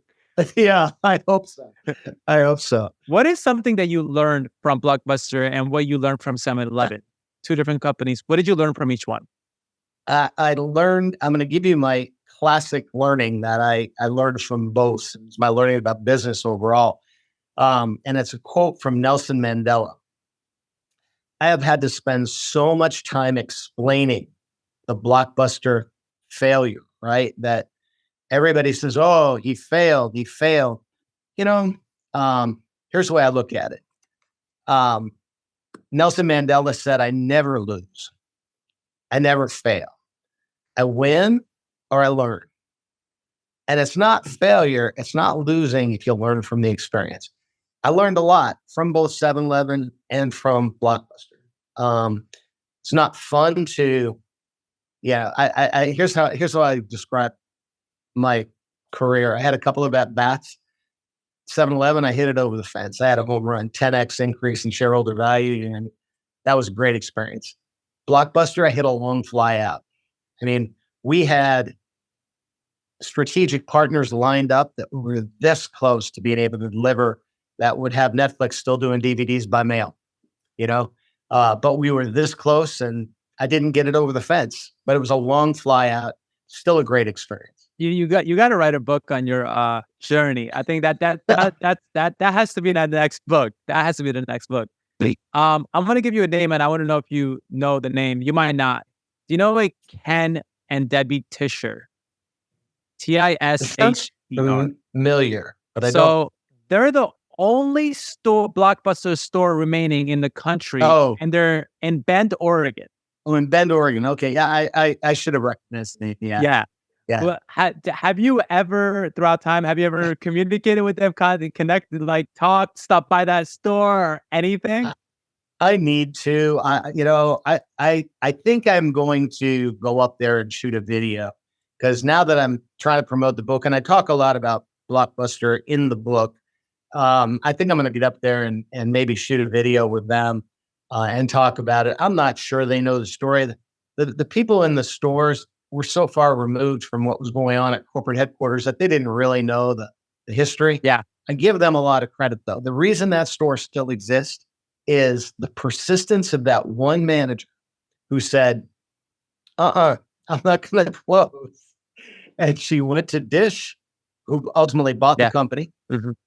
Yeah, I hope so. What is something that you learned from Blockbuster and what you learned from 7-Eleven? 2 different companies. What did you learn from each one? I learned, I'm going to give you my classic learning that I learned from both. It's my learning about business overall. And it's a quote from Nelson Mandela. I have had to spend so much time explaining the Blockbuster failure, right? That everybody says, oh, he failed. Here's the way I look at it. Nelson Mandela said, I never lose. I never fail. I win or I learn. And it's not failure. It's not losing if you learn from the experience. I learned a lot from both 7-Eleven and from Blockbuster. It's not fun to, here's how I describe my career. I had a couple of at-bats. 7-Eleven, I hit it over the fence. I had a home run, 10x increase in shareholder value, and that was a great experience. Blockbuster, I hit a long fly out. I mean, we had strategic partners lined up that were this close to being able to deliver that would have Netflix still doing DVDs by mail, but we were this close and I didn't get it over the fence, but it was a long fly out. Still a great experience. You got to write a book on your journey. I think that has to be the next book. That has to be the next book. I'm going to give you a name and I want to know if you know the name. You might not. Do you know Ken and Debbie Tischer? Tisher. Familiar, but I don't. So they're the only Blockbuster store remaining in the country. Oh. And they're in Bend, Oregon. Oh, in Bend, Oregon. Okay. Yeah, I should have recognized the name. Yeah. Well, have you ever, throughout time, communicated with them, connected, talked, stopped by that store or anything? I need to. I think I'm going to go up there and shoot a video because now that I'm trying to promote the book, and I talk a lot about Blockbuster in the book, I think I'm going to get up there and maybe shoot a video with them and talk about it. I'm not sure they know the story. The people in the stores were so far removed from what was going on at corporate headquarters that they didn't really know the history. Yeah. I give them a lot of credit, though. The reason that store still exists is the persistence of that one manager who said, I'm not going to close. And she went to Dish, who ultimately bought the company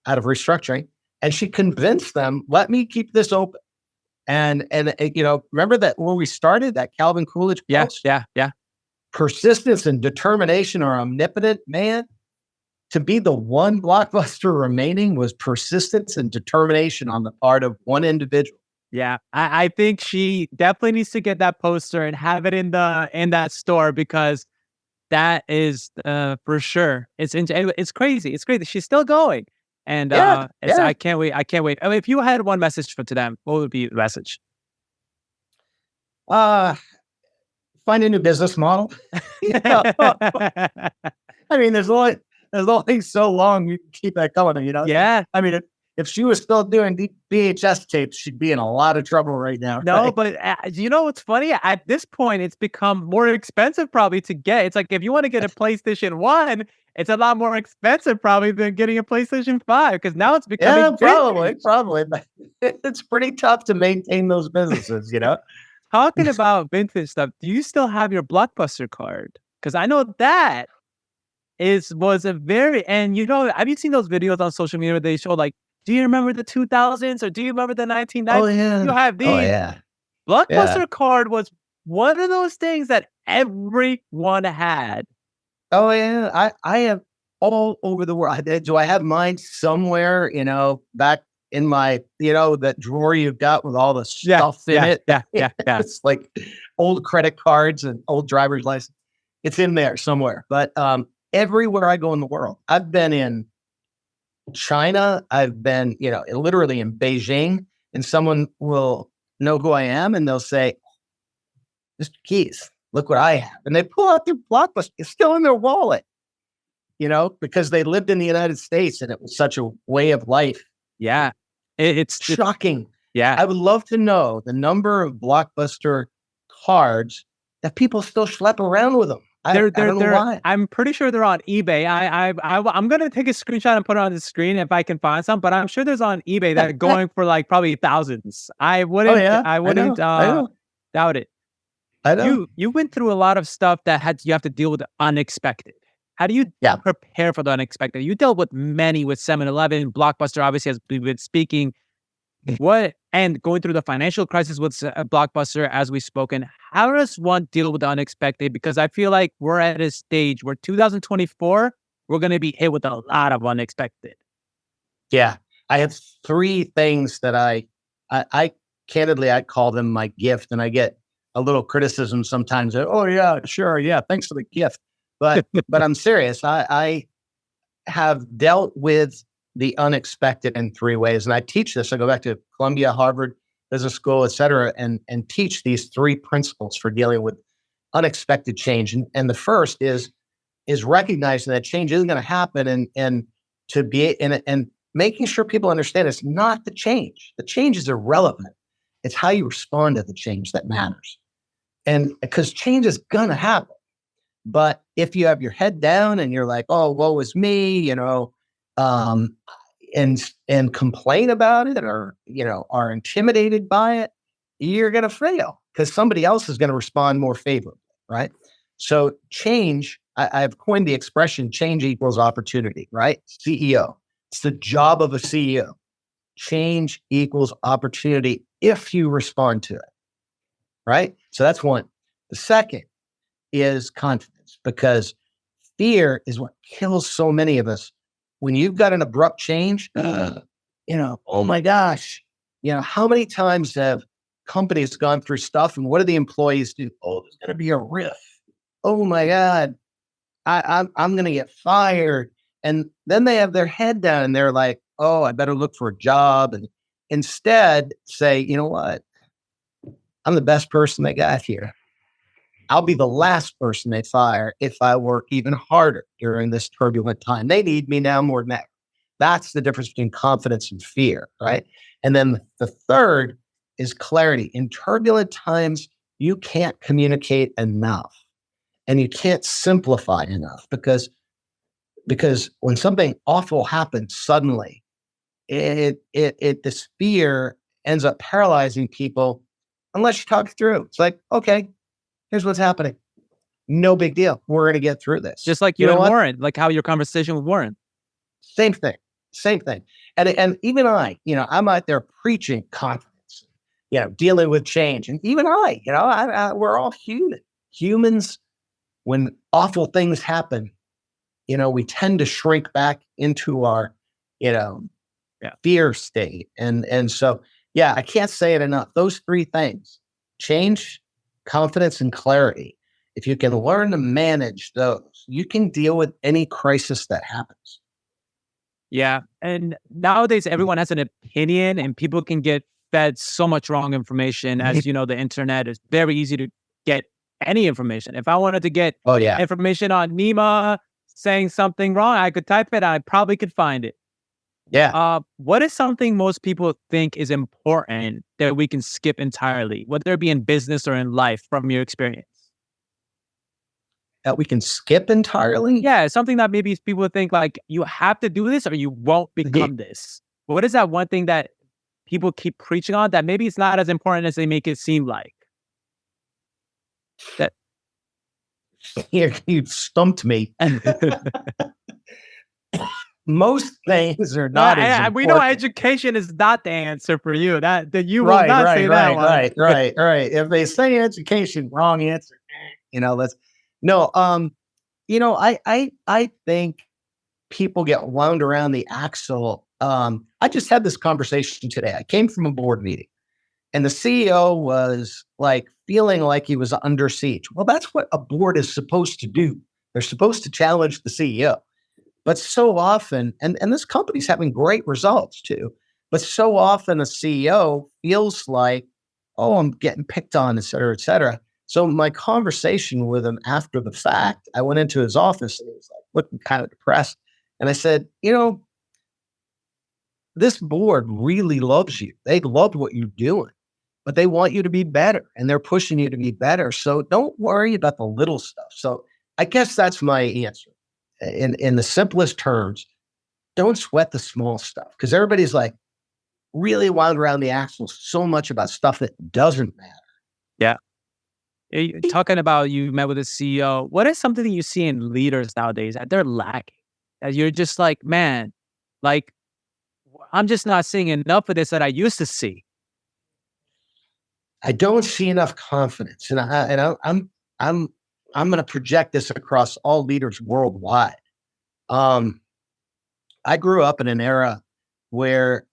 out of restructuring, and she convinced them, let me keep this open. And remember that when we started that Calvin Coolidge post? Yeah. Persistence and determination are omnipotent, man. To be the one Blockbuster remaining was persistence and determination on the part of one individual. Yeah, I think she definitely needs to get that poster and have it in that store, because that is for sure. It's crazy. It's crazy. She's still going, and I can't wait. I mean, if you had one message to them, what would be the message? Find a new business model. I mean, there's only so long you can keep that going. Yeah. I mean, if she was still doing VHS tapes, she'd be in a lot of trouble right now. No, right? but you know what's funny? At this point, it's become more expensive probably to get. It's like if you want to get a PlayStation 1, it's a lot more expensive probably than getting a PlayStation 5, because now it's becoming probably. But it's pretty tough to maintain those businesses, Talking about vintage stuff, do you still have your Blockbuster card? Because I know that was a very, and have you seen those videos on social media where they show like, do you remember the 2000s or do you remember the 1990s? Oh, yeah. You have these. Oh, yeah. Blockbuster card was one of those things that everyone had. Oh, yeah. I have all over the world. Do I have mine somewhere, back in my, that drawer you've got with all the stuff in it? Yeah. It's like old credit cards and old driver's license. It's in there somewhere. But everywhere I go in the world, I've been in China, I've been, literally in Beijing, and someone will know who I am and they'll say, Mr. Keys, look what I have. And they pull out their Blockbuster. It's still in their wallet, because they lived in the United States and it was such a way of life. Yeah. It's shocking. Yeah. I would love to know the number of Blockbuster cards that people still schlep around with them. I don't know why. I'm pretty sure they're on eBay. I'm gonna take a screenshot and put it on the screen if I can find some. But I'm sure there's on eBay that are going for like probably thousands. I wouldn't doubt it. I know. You went through a lot of stuff that you have to deal with the unexpected. How do you prepare for the unexpected? You dealt with many with 7-Eleven, Blockbuster, obviously, as we've been speaking. And going through the financial crisis with Blockbuster, as we've spoken, how does one deal with the unexpected? Because I feel like we're at a stage where 2024, we're going to be hit with a lot of unexpected. Yeah. I have three things that I candidly, I call them my gift, and I get a little criticism sometimes. Oh yeah, sure. Yeah. Thanks for the gift. But I'm serious. I have dealt with the unexpected in three ways. And I teach this. I go back to Columbia, Harvard Business School, et cetera, and teach these three principles for dealing with unexpected change. And the first is recognizing that change isn't going to happen and to be and making sure people understand it's not the change. The change is irrelevant. It's how you respond to the change that matters. And because change is going to happen. But if you have your head down and you're like, oh, woe is me, and complain about it or, are intimidated by it, you're going to fail because somebody else is going to respond more favorably, right? So change, I've coined the expression, change equals opportunity, right? CEO. It's the job of a CEO. Change equals opportunity if you respond to it, right? So that's one. The second is confidence, because fear is what kills so many of us. When you've got an abrupt change, oh my gosh, how many times have companies gone through stuff and what do the employees do? Oh, there's going to be a riff. Oh my God, I'm going to get fired. And then they have their head down and they're like, oh, I better look for a job. And instead say, you know what? I'm the best person they got here. I'll be the last person they fire if I work even harder during this turbulent time. They need me now more than ever. That's the difference between confidence and fear, right? And then the third is clarity. In turbulent times, you can't communicate enough and you can't simplify enough because when something awful happens suddenly, this fear ends up paralyzing people unless you talk it through. It's like, okay, here's what's happening. No big deal. We're going to get through this. Just like you and Warren, like how your conversation with Warren. Same thing. And even I'm out there preaching confidence, dealing with change. And even we're all human. Humans, when awful things happen, we tend to shrink back into our, fear state. And so, I can't say it enough. Those three things, change, confidence, and clarity. If you can learn to manage those, you can deal with any crisis that happens. Yeah. And nowadays, everyone has an opinion and people can get fed so much wrong information. As you know, the internet is very easy to get any information. If I wanted to get information on Nima saying something wrong, I could type it. I probably could find it. Yeah. What is something most people think is important that we can skip entirely, whether it be in business or in life, from your experience? That we can skip entirely? Yeah, something that maybe people think like you have to do this or you won't become this. What is that one thing that people keep preaching on that maybe it's not as important as they make it seem like? That you stumped me. Most things are not as important. We know education is not the answer for you. That you will not say that one. Right. If they say education, wrong answer. I think people get wound around the axle. I just had this conversation today. I came from a board meeting and the CEO was like feeling like he was under siege. Well, that's what a board is supposed to do. They're supposed to challenge the CEO. But so often, and this company's having great results too, but so often the CEO feels like, oh, I'm getting picked on, et cetera, et cetera. So my conversation with him after the fact, I went into his office and he was like looking kind of depressed. And I said, this board really loves you. They love what you're doing, but they want you to be better and they're pushing you to be better. So don't worry about the little stuff. So I guess that's my answer. In the simplest terms, don't sweat the small stuff because everybody's like really wound around the axle so much about stuff that doesn't matter. Yeah. Talking about you met with a CEO, what is something that you see in leaders nowadays that they're lacking? That you're just like, man, like I'm just not seeing enough of this that I used to see. I don't see enough confidence, and I'm going to project this across all leaders worldwide. I grew up in an era where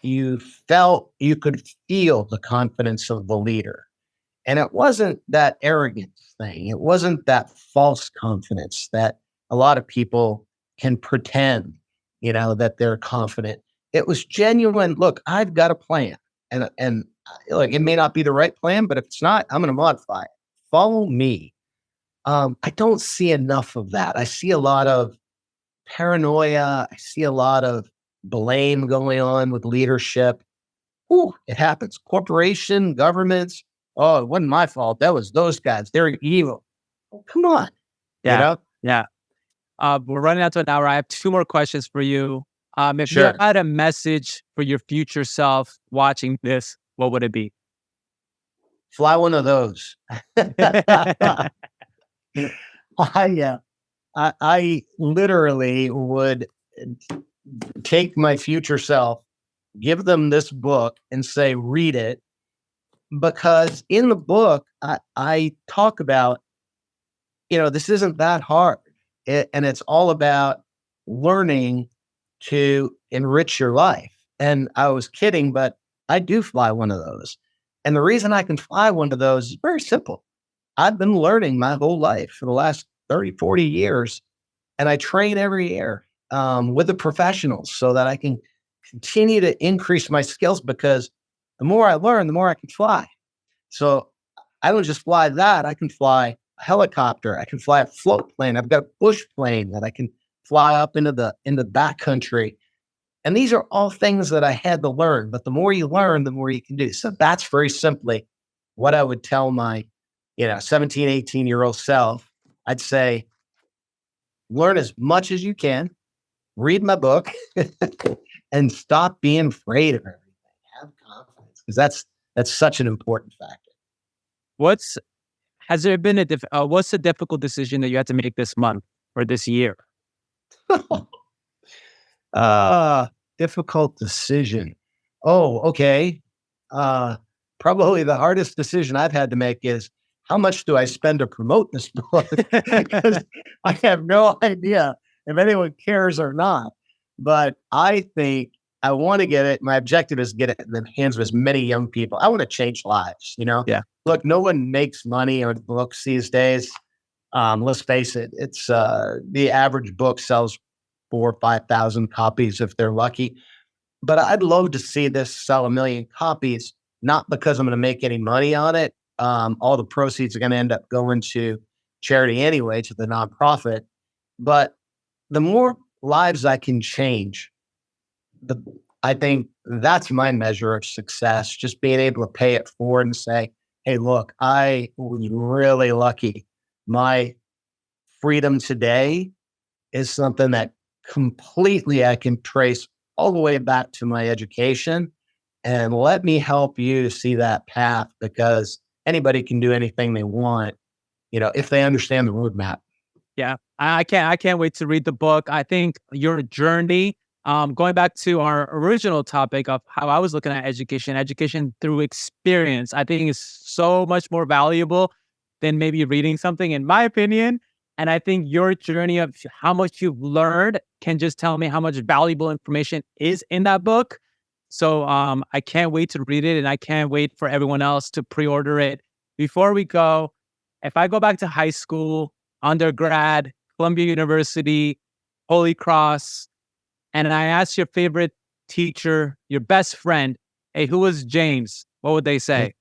you could feel the confidence of the leader. And it wasn't that arrogance thing. It wasn't that false confidence that a lot of people can pretend, that they're confident. It was genuine. Look, I've got a plan and look, it may not be the right plan, but if it's not, I'm going to modify it. Follow me. I don't see enough of that. I see a lot of paranoia. I see a lot of blame going on with leadership. Ooh, it happens. Corporation, governments. Oh, it wasn't my fault. That was those guys. They're evil. Oh, come on. Yeah. We're running out to an hour. I have two more questions for you. If Sure. you had a message for your future self watching this, what would it be? Fly one of those. I literally would take my future self, give them this book and say, read it. Because in the book, I talk about, this isn't that hard. And it's all about learning to enrich your life. And I was kidding, but I do fly one of those. And the reason I can fly one of those is very simple. I've been learning my whole life for the last 30, 40 years. And I train every year with the professionals so that I can continue to increase my skills because the more I learn, the more I can fly. So I don't just fly that. I can fly a helicopter. I can fly a float plane. I've got a bush plane that I can fly up into the backcountry. And these are all things that I had to learn, but the more you learn, the more you can do. So that's very simply what I would tell my, 17, 18-year-old self. I'd say, learn as much as you can, read my book, and stop being afraid of everything. Have confidence, because that's such an important factor. What's a difficult decision that you had to make this month or this year? Difficult decision. Oh, okay. Probably the hardest decision I've had to make is, how much do I spend to promote this book? Because I have no idea if anyone cares or not. But I think I want to get it. My objective is to get it in the hands of as many young people. I want to change lives, Yeah. Look, no one makes money on books these days. Let's face it. It's the average book sells 4,000 or 5,000 copies if they're lucky. But I'd love to see this sell 1 million copies, not because I'm going to make any money on it. All the proceeds are going to end up going to charity anyway, to the nonprofit. But the more lives I can change, I think that's my measure of success. Just being able to pay it forward and say, hey, look, I was really lucky. My freedom today is something that completely I can trace all the way back to my education. And let me help you to see that path, because anybody can do anything they want, if they understand the roadmap. Yeah, I can't wait to read the book. I think your journey, going back to our original topic of how I was looking at education through experience, I think is so much more valuable than maybe reading something, in my opinion. And I think your journey of how much you've learned can just tell me how much valuable information is in that book. So I can't wait to read it, and I can't wait for everyone else to pre-order it. Before we go, if I go back to high school, undergrad, Columbia University, Holy Cross, and I ask your favorite teacher, your best friend, hey, who was James? What would they say?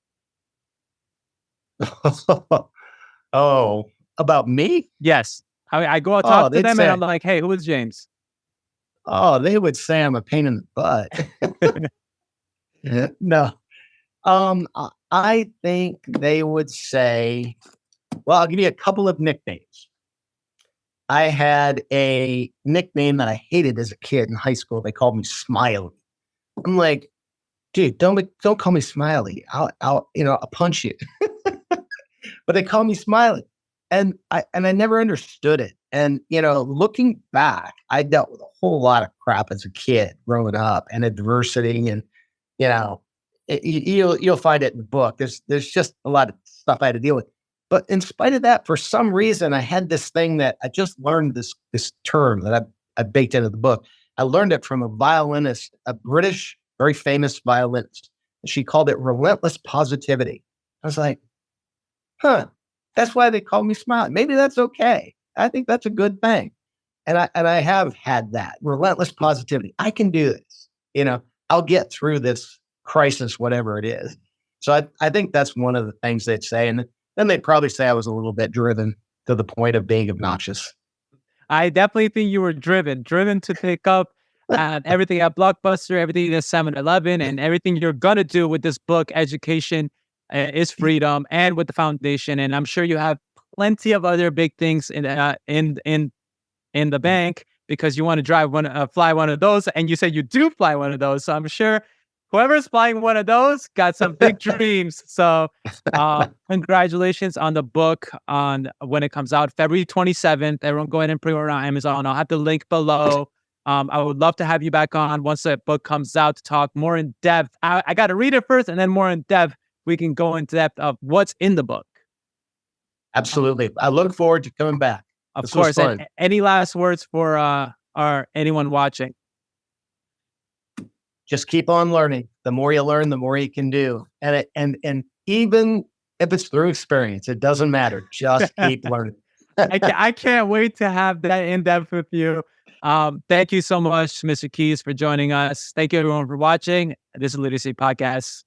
Oh, about me? Yes. I go out talk to they'd them say, and I'm like, hey, who was James? they would say I'm a pain in the butt. No. I think they would say, well, I'll give you a couple of nicknames. I had a nickname that I hated as a kid in high school. They called me Smiley. I'm like, dude, don't call me Smiley. I'll punch you. But they call me Smiley. And I never understood it. And, looking back, I dealt with a whole lot of crap as a kid growing up, and adversity, and, you'll find it in the book. There's just a lot of stuff I had to deal with. But in spite of that, for some reason, I had this thing that I just learned, this term that I baked into the book. I learned it from a violinist, a British, very famous violinist. She called it relentless positivity. I was like, that's why they call me Smiley. Maybe that's okay. I think that's a good thing. And I have had that relentless positivity. I can do this. I'll get through this crisis, whatever it is. So I think that's one of the things they'd say. And then they'd probably say I was a little bit driven to the point of being obnoxious. I definitely think you were driven to pick up everything at Blockbuster, everything at 7-Eleven, and everything you're going to do with this book, Education is Freedom, and with the foundation. And I'm sure you have plenty of other big things in the bank, because you want to fly one of those. And you said you do fly one of those. So I'm sure whoever's flying one of those got some big dreams. So congratulations on the book when it comes out February 27th. Everyone go ahead and pre-order on Amazon. I'll have the link below. I would love to have you back on once that book comes out to talk more in depth. I got to read it first, and then more in depth, we can go into depth of what's in the book. Absolutely. I look forward to coming back. Of course. And any last words for anyone watching? Just keep on learning. The more you learn, the more you can do. And even if it's through experience, it doesn't matter. Just keep learning. I can't wait to have that in depth with you. Thank you so much, Mr. Keys, for joining us. Thank you, everyone, for watching. This is Literacy Podcast.